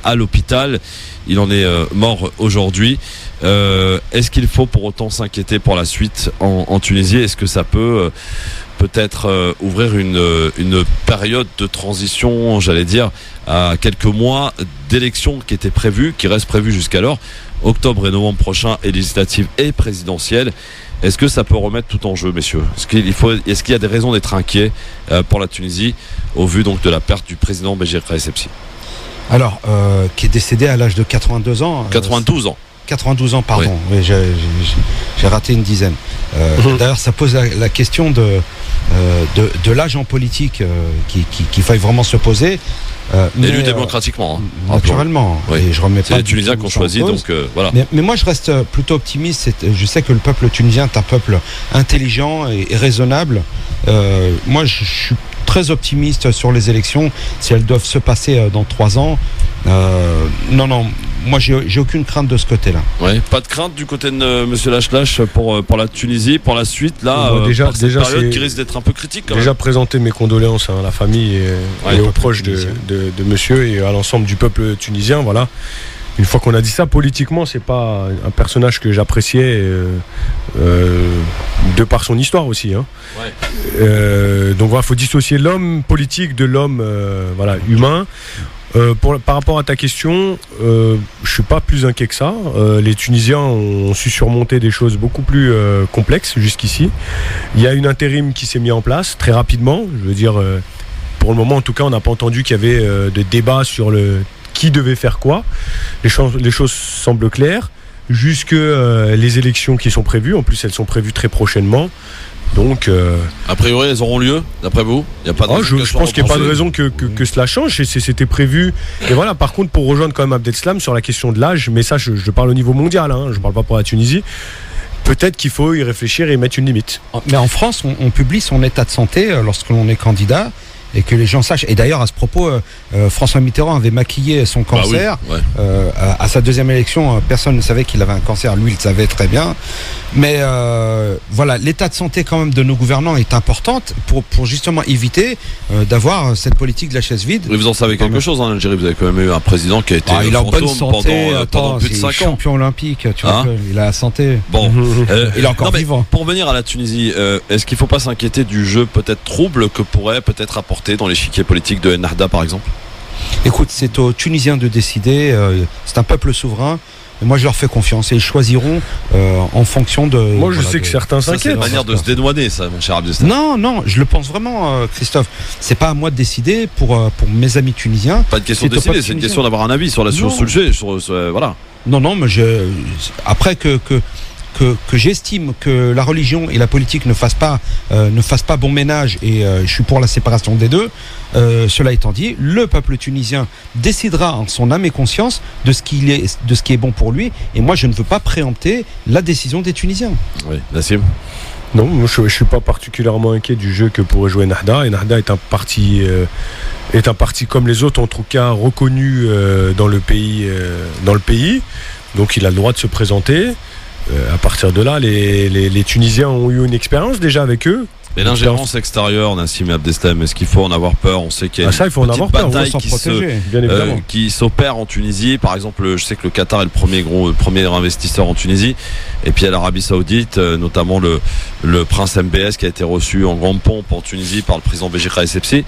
à l'hôpital. Il en est mort aujourd'hui. Est-ce qu'il faut pour autant s'inquiéter pour la suite en Tunisie? Est-ce que ça peut-être ouvrir une période de transition, j'allais dire, à quelques mois d'élections qui étaient prévues, qui restent prévues jusqu'alors, octobre et novembre prochains, et législatives et présidentielles? Est-ce que ça peut remettre tout en jeu, messieurs? Est-ce qu'il y a des raisons d'être inquiet pour la Tunisie au vu donc de la perte du président Béji Essebsi? Alors, qui est décédé à l'âge de 82 ans. 92 ans. 92 ans, pardon. Oui. Oui, j'ai raté une dizaine. D'ailleurs, ça pose la question de l'âge en politique qu'il faille vraiment se poser. Élu démocratiquement. Naturellement. Oui. Et je remets c'est pas les Tunisiens qui ont choisi, donc voilà. Mais moi, je reste plutôt optimiste. Je sais que le peuple tunisien est un peuple intelligent et raisonnable. Moi, je suis très optimiste sur les élections. Si elles doivent se passer dans 3 ans, non, moi j'ai aucune crainte de ce côté-là. Ouais, pas de crainte du côté de Monsieur Lachlache pour la Tunisie, pour la suite là. Déjà, cette période qui risque d'être un peu critique. Déjà présenter mes condoléances à la famille et aux proches de Monsieur et à l'ensemble du peuple tunisien. Voilà. Une fois qu'on a dit ça, politiquement, c'est pas un personnage que j'appréciais de par son histoire aussi. Hein. Ouais. Donc voilà, faut dissocier l'homme politique de l'homme humain. Par rapport à ta question, je suis pas plus inquiet que ça. Les Tunisiens ont su surmonter des choses beaucoup plus complexes jusqu'ici. Il y a une intérim qui s'est mis en place très rapidement. Je veux dire, pour le moment, en tout cas, on n'a pas entendu qu'il y avait de débat sur qui devait faire quoi. Les choses semblent claires. Jusque les élections qui sont prévues. En plus, elles sont prévues très prochainement. Donc, a priori, elles auront lieu, d'après vous? Il y a pas de je pense qu'il n'y a pas de raison que cela change. C'était prévu. Et voilà, par contre, pour rejoindre quand même Abdeslam sur la question de l'âge, mais ça, je parle au niveau mondial, hein, je ne parle pas pour la Tunisie. Peut-être qu'il faut y réfléchir et mettre une limite. Mais en France, on publie son état de santé lorsque l'on est candidat. Et que les gens sachent. Et d'ailleurs, à ce propos, François Mitterrand avait maquillé son cancer. Bah oui, ouais. À sa deuxième élection, personne ne savait qu'il avait un cancer. Lui, il le savait très bien. Mais voilà, l'état de santé quand même de nos gouvernants est importante pour justement éviter d'avoir cette politique de la chaise vide. Et vous en savez quelque chose en Algérie? Vous avez quand même eu un président qui a été il est en bonne santé pendant plus de 5 ans. Champion olympique, tu vois, il a la santé. Bon, il est encore vivant. Pour venir à la Tunisie, est-ce qu'il ne faut pas s'inquiéter du jeu peut-être trouble que pourrait peut-être apporter dans l'échiquier politique de Ennahda par exemple? Écoute, c'est aux Tunisiens de décider, c'est un peuple souverain. Et moi je leur fais confiance et ils choisiront en fonction de... Moi je sais que certains s'inquiètent. C'est une manière de se dédouaner ça, mon cher Abdeslam. Non, je le pense vraiment, Christophe. C'est pas à moi de décider pour mes amis tunisiens. Pas de question de décider, c'est une question d'avoir un avis sur le sujet. Voilà. Non, mais après que j'estime que la religion et la politique ne fassent pas bon ménage et je suis pour la séparation des deux. Cela étant dit, le peuple tunisien décidera en son âme et conscience de ce qui est bon pour lui. Et moi, je ne veux pas préempter la décision des Tunisiens. Oui, Nassim. Non, moi, je suis pas particulièrement inquiet du jeu que pourrait jouer Ennahda. Ennahda est un parti comme les autres, en tout cas reconnu dans le pays. Donc, il a le droit de se présenter. À partir de là, les Tunisiens ont eu une expérience déjà avec eux. Mais l'ingérence extérieure, Nassim Abdeslam, est-ce qu'il faut en avoir peur? On sait qu'il y a il faut en avoir peur, bataille qui s'opère en Tunisie. Par exemple, je sais que le Qatar est le premier investisseur en Tunisie. Et puis il y a l'Arabie Saoudite, notamment le prince MBS qui a été reçu en grande pompe en Tunisie par le président Béji Essebsi.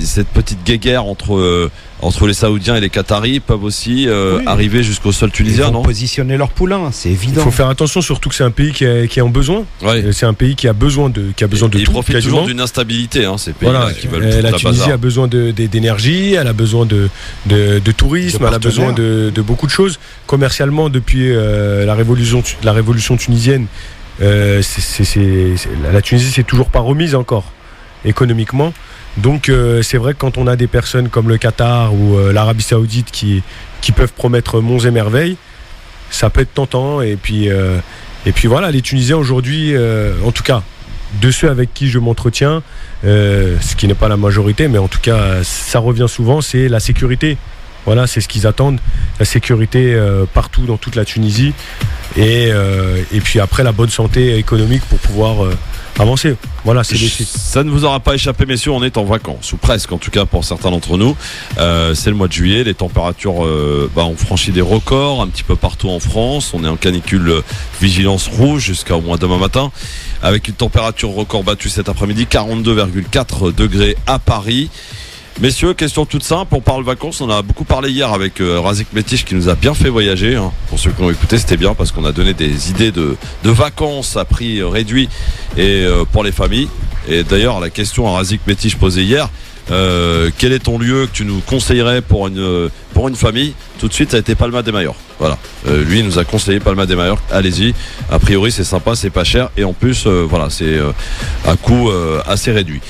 Cette petite guéguerre entre les Saoudiens et les Qataris peuvent aussi arriver jusqu'au sol tunisien. Ils vont positionner leur poulain, c'est évident. Il faut faire attention, surtout que c'est un pays qui est en besoin. Ouais. C'est un pays qui a besoin de tout. Ils profitent toujours d'une instabilité, ces pays qui veulent tout la Tunisie a besoin d'énergie, elle a besoin de tourisme, elle a besoin de beaucoup de choses. Commercialement, depuis la révolution tunisienne, la Tunisie s'est toujours pas remise encore économiquement. Donc c'est vrai que quand on a des personnes comme le Qatar ou l'Arabie Saoudite qui peuvent promettre monts et merveilles, ça peut être tentant. Et puis voilà, les Tunisiens aujourd'hui, en tout cas, de ceux avec qui je m'entretiens, ce qui n'est pas la majorité, mais en tout cas, ça revient souvent, c'est la sécurité. Voilà, c'est ce qu'ils attendent, la sécurité partout dans toute la Tunisie, et puis après la bonne santé économique pour pouvoir avancer. Voilà, c'est ça ne vous aura pas échappé, messieurs, on est en vacances, ou presque en tout cas pour certains d'entre nous. C'est le mois de juillet, les températures ont franchi des records un petit peu partout en France. On est en canicule vigilance rouge jusqu'à au moins demain matin, avec une température record battue cet après-midi, 42,4 degrés à Paris. Messieurs, question toute simple, on parle vacances, on a beaucoup parlé hier avec Razik Metiche qui nous a bien fait voyager, hein. Pour ceux qui ont écouté, c'était bien parce qu'on a donné des idées de vacances à prix réduit et pour les familles. Et d'ailleurs, la question à Razik Metiche posée hier, quel est ton lieu que tu nous conseillerais pour une famille? Tout de suite, ça a été Palma de Mallorca. Voilà. Lui, il nous a conseillé Palma de Mallorca. Allez-y. A priori, c'est sympa, c'est pas cher et en plus, voilà, c'est à coût assez réduit.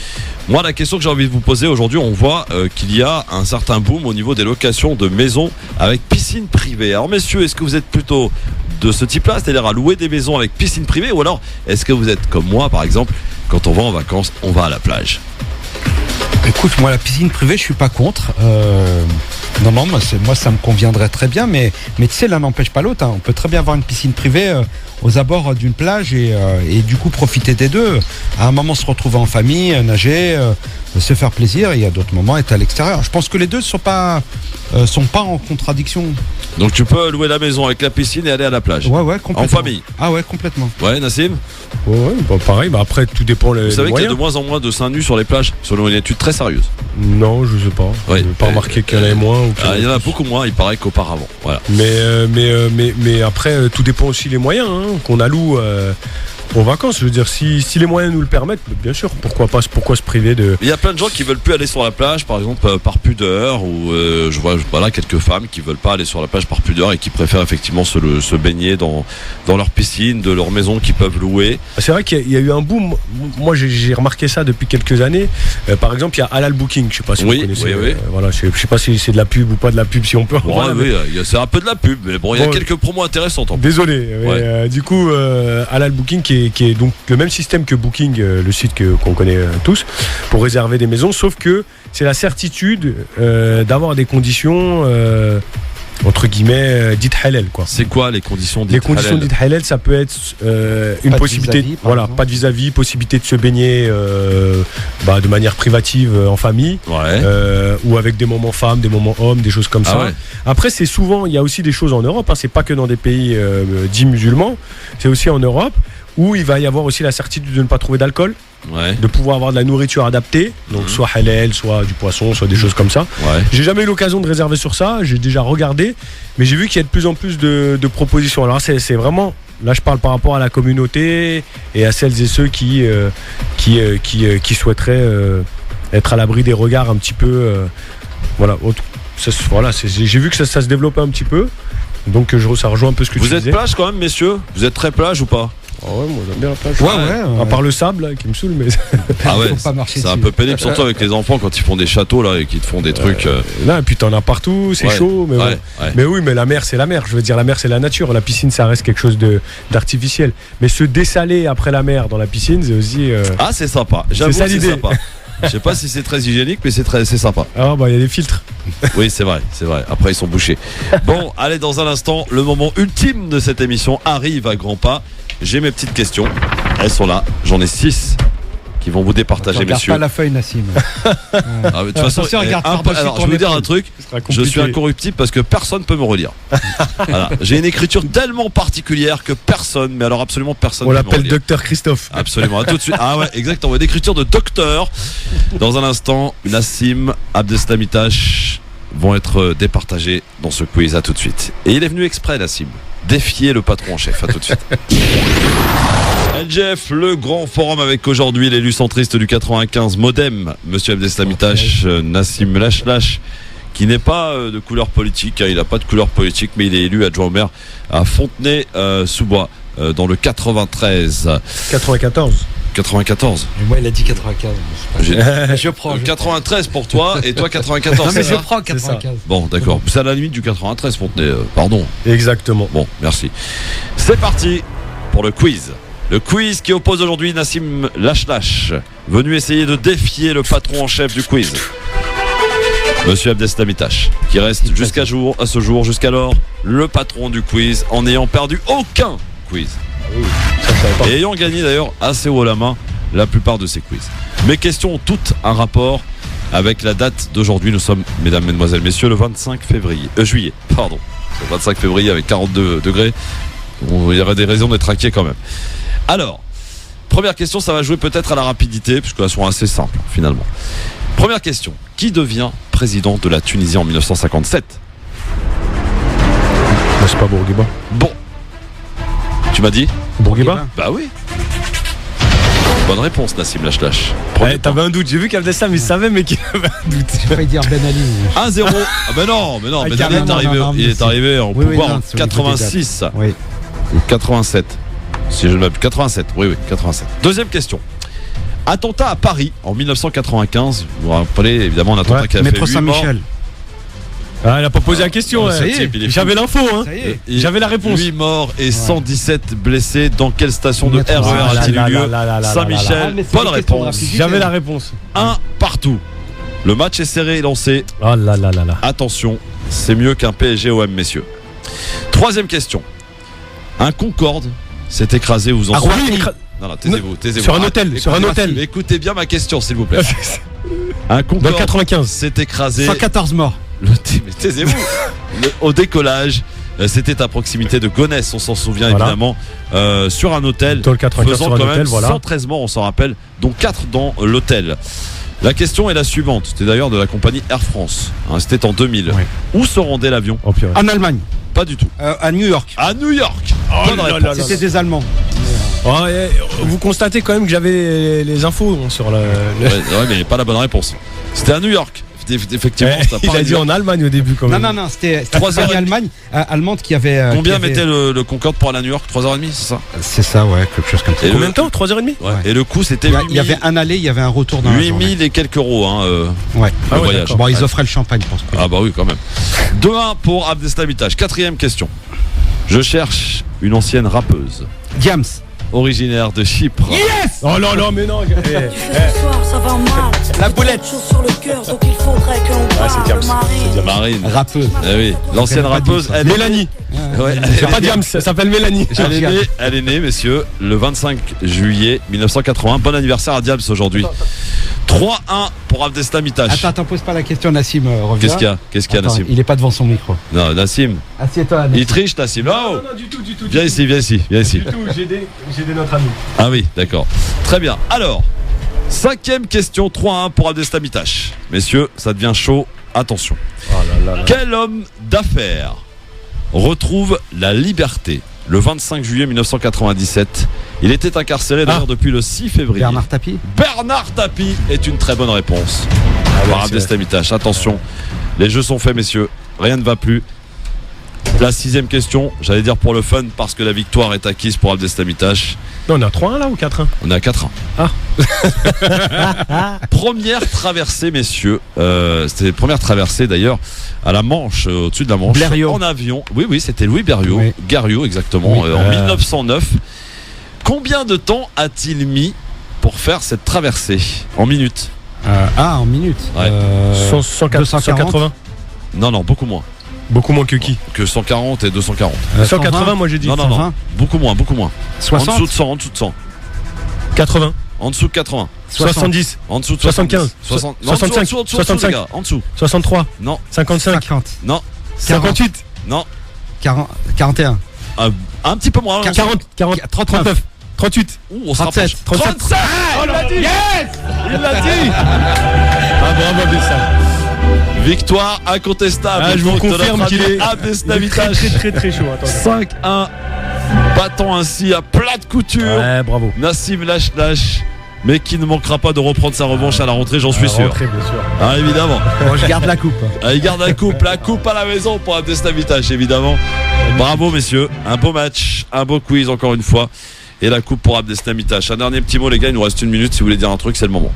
Moi, la question que j'ai envie de vous poser aujourd'hui, on voit qu'il y a un certain boom au niveau des locations de maisons avec piscine privée. Alors, messieurs, est-ce que vous êtes plutôt de ce type-là, c'est-à-dire à louer des maisons avec piscine privée, ou alors est-ce que vous êtes comme moi, par exemple, quand on va en vacances, on va à la plage? Écoute, moi la piscine privée, je suis pas contre. Non, moi ça me conviendrait très bien, mais tu sais, l'un n'empêche pas l'autre, hein. On peut très bien avoir une piscine privée aux abords d'une plage et du coup profiter des deux. À un moment se retrouver en famille, nager, se faire plaisir, et il y a d'autres moments être à l'extérieur. Je pense que les deux sont pas en contradiction. Donc tu peux louer la maison avec la piscine et aller à la plage. Ouais, complètement. En famille. Ah ouais, complètement. Ouais, Nassim. Ouais, pareil, après tout dépend Vous savez qu'il y a de moins en moins de seins nus sur les plages, selon une étude très sérieuse. Non, je sais pas. Ouais. Je n'ai pas remarqué qu'il y en avait moins. Il y en a beaucoup moins, il paraît qu'auparavant. Voilà. Mais après, tout dépend aussi des moyens qu'on alloue aux vacances. Je veux dire, si les moyens nous le permettent, bien sûr, pourquoi se priver de... Il y a plein de gens qui veulent plus aller sur la plage, par exemple, par pudeur, ou je vois quelques femmes qui veulent pas aller sur la plage par pudeur et qui préfèrent effectivement se baigner dans leur piscine, de leur maison qu'ils peuvent louer. C'est vrai qu'il y a eu un boom. Moi, j'ai remarqué ça depuis quelques années. Par exemple, il y a Halal Booking. Je sais pas si vous connaissez. Oui. Voilà, je sais pas si c'est de la pub ou pas de la pub, si on peut. C'est un peu de la pub, mais bon, il y a quelques promos intéressantes. Désolé. Du coup, Halal Booking qui est donc le même système que Booking, le site qu'on connaît tous, pour réserver des maisons, sauf que c'est la certitude d'avoir des conditions entre guillemets dites halal, quoi. C'est quoi les conditions dites halal? Les conditions dites halal, ça peut être une possibilité, pas de vis-à-vis, possibilité de se baigner de manière privative en famille, ou avec des moments femmes, des moments hommes, des choses comme ça. Ouais. Après, c'est souvent, il y a aussi des choses en Europe, c'est pas que dans des pays dits musulmans, c'est aussi en Europe où il va y avoir aussi la certitude de ne pas trouver d'alcool, de pouvoir avoir de la nourriture adaptée, donc soit halal, soit du poisson, soit des choses comme ça. J'ai jamais eu l'occasion de réserver sur ça, j'ai déjà regardé, mais j'ai vu qu'il y a de plus en plus de propositions. Alors c'est vraiment, là je parle par rapport à la communauté et à celles et ceux qui souhaiteraient être à l'abri des regards un petit peu, j'ai vu que ça se développait un petit peu, donc ça rejoint un peu ce que tu disais. Vous êtes plage quand même, messieurs? Vous êtes très plage ou pas? Ouais, moi j'aime bien la plage. À part le sable là, qui me saoule, mais. Ah ouais, c'est un peu pénible, surtout avec les enfants quand ils font des châteaux là et qu'ils te font des trucs. Là, et puis t'en as partout, c'est chaud. Mais, mais oui, mais la mer, c'est la mer. Je veux dire, la mer, c'est la nature. La piscine, ça reste quelque chose d'artificiel. Mais se dessaler après la mer dans la piscine, c'est aussi. Ah, c'est sympa. J'avoue, c'est ça l'idée. Je sais pas si c'est très hygiénique, mais c'est sympa. Ah bah il y a des filtres. Oui, c'est vrai. Après ils sont bouchés. Bon, allez, dans un instant, le moment ultime de cette émission arrive à grands pas. J'ai mes petites questions. Elles sont là. J'en ai 6 qui vont vous départager, messieurs. Regarde pas la feuille, Nassim. De toute façon, alors, je vais vous dire un truc. Je suis incorruptible parce que personne peut me relire. Voilà. J'ai une écriture tellement particulière que personne, mais alors absolument personne. On l'appelle Docteur Christophe. Absolument. À tout de suite. Ah ouais, exactement. Une écriture de docteur. Dans un instant, Nassim, Abdeslamitash vont être départagés dans ce quiz. À tout de suite. Et il est venu exprès, Nassim. Défier le patron en chef. À tout de suite. LGF, le grand forum avec aujourd'hui l'élu centriste du 95 Modem, Monsieur Abdeslamitash, Nassim Lachlache, qui n'est pas de couleur politique, il n'a pas de couleur politique, mais il est élu adjoint au maire à Fontenay-sous-Bois, dans le 93. 94. Et moi, il a dit 95. Je prends. 93 pour toi et toi 94. Non, mais je prends 95. Bon, d'accord. C'est à la limite du 93, Fontenay. Pardon. Exactement. Bon, merci. C'est parti pour le quiz. Le quiz qui oppose aujourd'hui Nassim Lachlache, venu essayer de défier le patron en chef du quiz, Monsieur Abdeslamitache, qui reste jusqu'à ce jour, jusqu'alors, le patron du quiz en n'ayant perdu aucun quiz. Et ayant gagné d'ailleurs assez haut la main la plupart de ces quiz. Mes questions ont toutes un rapport avec la date d'aujourd'hui. Nous sommes, mesdames, mesdemoiselles, messieurs, le 25 juillet. Pardon. C'est le 25 février avec 42 degrés. Il y aurait des raisons d'être inquiet quand même. Alors, première question, ça va jouer peut-être à la rapidité, puisqu'elles sont assez simples finalement. Première question. Qui devient président de la Tunisie en 1957 ? C'est pas Bourguiba. Bon. Tu m'as dit Bourguiba ? Bah oui. Bonne réponse, Nassim Lachlache. T'avais un doute. J'ai vu qu'Abdeslam il savait, mais qu'il avait un doute. J'ai failli dire Ben Ali. 1-0. Ah ben non, Ben Ali est arrivé en pouvoir en 86. Oui. Ou 87. Si je ne m'abuse. 87. Oui, 87. Deuxième question. Attentat à Paris en 1995. Vous vous rappelez évidemment un attentat qui a fait 8 morts. Métro Saint-Michel. Ah, il a pas posé la question. J'avais l'info, hein. J'avais la réponse. 8 morts et 117 blessés. Dans quelle station de RER a-t-il eu lieu ? Saint-Michel. Bonne réponse. J'avais la réponse. 1 partout. Le match est serré et lancé. Oh là là là là. Attention, c'est mieux qu'un PSG-OM, messieurs. Troisième question. Un Concorde s'est écrasé, vous en souvenez ? Non, taisez-vous. Sur un hôtel. Écoutez bien ma question, s'il vous plaît. Un Concorde 95 s'est écrasé. 114 morts. Taisez-vous. Au décollage, c'était à proximité de Gonesse, on s'en souvient évidemment, sur un hôtel, faisant quand même 113 morts, on s'en rappelle, dont 4 dans l'hôtel. La question est la suivante, c'était d'ailleurs de la compagnie Air France, c'était en 2000. Oui. Où se rendait l'avion ? En Allemagne. Pas du tout. À New York. À New York. C'était des Allemands. Vous constatez quand même que j'avais les infos sur la. Ouais, mais pas la bonne réponse. C'était à New York. Effectivement, il a dit en Allemagne au début quand même. Non, c'était 3h Allemagne allemande qui avait. Combien mettait le Concorde pour aller à New York ? 3h30, c'est ça ? C'est ça, ouais, quelque chose comme ça. Combien de temps ? 3h30 ? Ouais. Et le coût, c'était. Il y avait un aller, il y avait un retour dans 8000 et quelques euros, ouais. Le voyage. Bon, ils offraient le champagne pour ce coup. Ah bah oui, quand même. 2-1 pour Abdeslamitache. Quatrième question. Je cherche une ancienne rappeuse. Diams. Originaire de Chypre. Yes. Oh non, mais non. Ça va mal. La boulette. Sur le cœur, donc il faudrait que l'on c'est Marine. Rappeuse. Eh oui, l'ancienne rappeuse. Mélanie. Ouais, c'est pas Diams, ça s'appelle Mélanie. Elle est née, messieurs, le 25 juillet 1980. Bon anniversaire à Diams aujourd'hui. 3-1 pour Abdeslamitache. Attends, pose pas la question, Nassim. Reviens. Qu'est-ce qu'il y a, Nassim ? Il est pas devant son micro. Non, Nassim. Assieds-toi, Nassim. Il triche, Nassim. Non, du tout. Viens ici. Du tout, j'ai des notes amis. Ah oui, d'accord. Très bien. Alors, 5e question, 3-1 pour Abdeslamitache. Messieurs, ça devient chaud. Attention. Oh là. Quel homme d'affaires retrouve la liberté le 25 juillet 1997? Il était incarcéré d'ailleurs depuis le 6 février. Bernard Tapie. Bernard Tapie est une très bonne réponse. Par Abdeslamitache. Attention, les jeux sont faits, messieurs. Rien ne va plus. La 6e question, j'allais dire pour le fun, parce que la victoire est acquise pour Abdeslamitache. Non, on a 3-1 là ou 4-1 ? On est à 4-1. Première traversée, messieurs. C'était la première traversée d'ailleurs à la Manche, au-dessus de la Manche. Blériot. En avion. Oui, c'était Louis Blériot. Oui. Garriot, exactement, en 1909. Combien de temps a-t-il mis pour faire cette traversée ? En minutes. En minutes. Ouais. 180. Non, beaucoup moins. Beaucoup moins que qui ? Que 140 et 240. 180, moi j'ai dit. Non. Beaucoup moins. 60. En dessous de 100. 80. En dessous de 80. 70. En dessous de 75. 65. 65. En dessous. 63. Non. 55. 50. Non. 58. Non. 41. Un petit peu moins. 40. 39. 38. On se rapproche. 37. Oh, il l'a dit. Yes. Il l'a dit. Bravo Abdeslam. Victoire incontestable. Je vous confirme qu'il est Abdeslamitache. très chaud. 5-1. Battant ainsi à plat de couture. Ouais, bravo. Nassim Lachlache, mais qui ne manquera pas de reprendre sa revanche à la rentrée, j'en suis sûr. Rentrée, bien sûr. Ah, évidemment. Bon, je garde la coupe. Il garde la coupe à la maison pour Abdeslamitache, évidemment. Bravo, messieurs. Un beau match, un beau quiz encore une fois. Et la coupe pour Abdeslamitache. Un dernier petit mot, les gars, il nous reste 1 minute. Si vous voulez dire un truc, c'est le moment.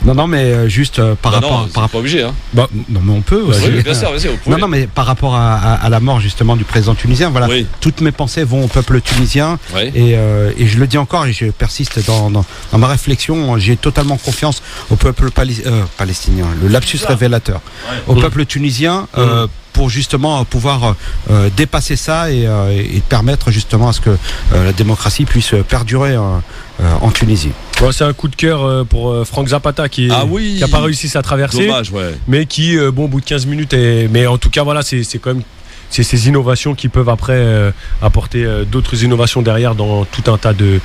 Non, mais juste par rapport. Pas obligé, hein. Bah, non, mais on peut. Oui, bien sûr, vas-y, vous pouvez. Non, mais par rapport à la mort justement du président tunisien, voilà, toutes mes pensées vont au peuple tunisien. Oui. Et je le dis encore, et je persiste dans ma réflexion. J'ai totalement confiance au peuple palestinien. Le lapsus révélateur. Au peuple tunisien. Pour justement pouvoir dépasser ça et permettre justement à ce que la démocratie puisse perdurer en Tunisie. Ouais, c'est un coup de cœur pour Frank Zapata qui n'a pas réussi sa traversée. Dommage, ouais. Mais qui, au bout de 15 minutes, mais en tout cas, voilà, c'est quand même. C'est ces innovations qui peuvent après apporter d'autres innovations derrière dans tout un tas de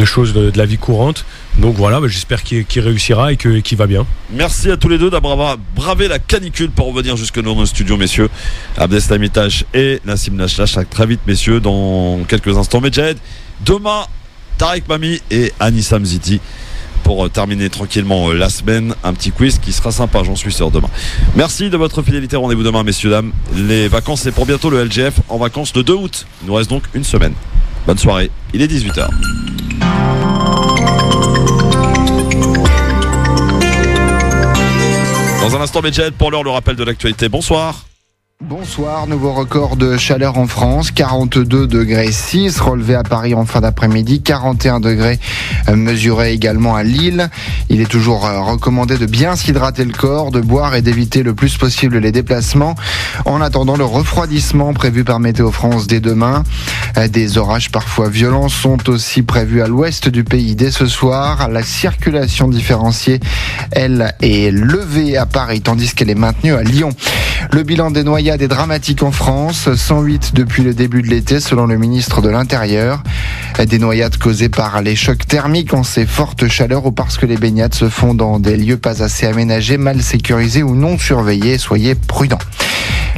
choses de la vie courante. Donc voilà, j'espère qu'il réussira et qu'il va bien. Merci à tous les deux d'avoir bravé la canicule pour revenir jusque dans nos studios, messieurs. Abdeslam Itache et Nassim Nachlach. Très vite, messieurs, dans quelques instants. Medjed, demain, Tarek Mami et Anissa Mziti. Pour terminer tranquillement la semaine, un petit quiz qui sera sympa, j'en suis sûr, demain. Merci de votre fidélité, rendez-vous demain, messieurs, dames. Les vacances, c'est pour bientôt le LGF en vacances le 2 août. Il nous reste donc une semaine. Bonne soirée, il est 18h. Dans un instant, Medjed, pour l'heure, le rappel de l'actualité. Bonsoir. Bonsoir, nouveau record de chaleur en France, 42 degrés 6 relevé à Paris en fin d'après-midi, 41 degrés mesurés également à Lille. Il est toujours recommandé de bien s'hydrater le corps, de boire et d'éviter le plus possible les déplacements en attendant le refroidissement prévu par Météo France dès demain. Des orages parfois violents sont aussi prévus à l'ouest du pays dès ce soir. La circulation différenciée, elle, est levée à Paris tandis qu'elle est maintenue à Lyon. Le bilan des noyades est dramatique en France, 108 depuis le début de l'été selon le ministre de l'Intérieur. Des noyades causées par les chocs thermiques en ces fortes chaleurs ou parce que les baignades se font dans des lieux pas assez aménagés, mal sécurisés ou non surveillés. Soyez prudents.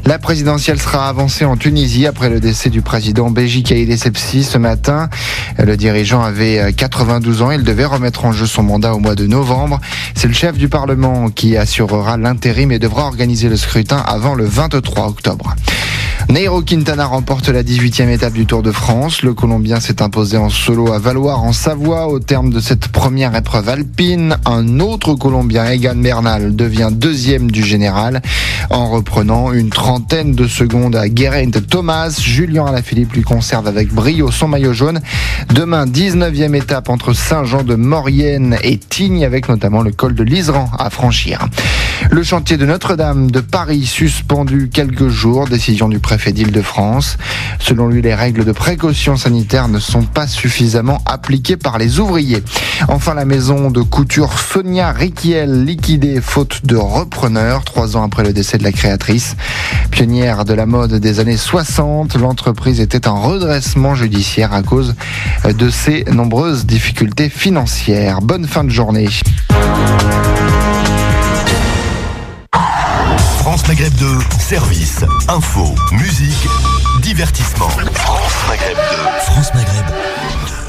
La présidentielle sera avancée en Tunisie après le décès du président Béji Caïd Essebsi ce matin. Le dirigeant avait 92 ans. Il devait remettre en jeu son mandat au mois de novembre. C'est le chef du Parlement qui assurera l'intérim et devra organiser le scrutin avant le 23 octobre. Nairo Quintana remporte la 18e étape du Tour de France. Le Colombien s'est imposé en solo à Valloire en Savoie au terme de cette première épreuve alpine. Un autre Colombien, Egan Bernal, devient deuxième du général en reprenant une trentaine de secondes à Geraint Thomas. Julien Alaphilippe lui conserve avec brio son maillot jaune. Demain, 19e étape entre Saint-Jean-de-Maurienne et Tignes avec notamment le col de l'Iseran à franchir. Le chantier de Notre-Dame de Paris suspendu quelques jours, décision du préfet d'Île-de-France. Selon lui, les règles de précaution sanitaire ne sont pas suffisamment appliquées par les ouvriers. Enfin, la maison de couture Sonia Riquiel liquidée faute de repreneur 3 ans après le décès de la créatrice. Pionnière de la mode des années 60, l'entreprise était en redressement judiciaire à cause de ses nombreuses difficultés financières. Bonne fin de journée. France Maghreb 2, service, info, musique, divertissement. France Maghreb 2. France Maghreb 2.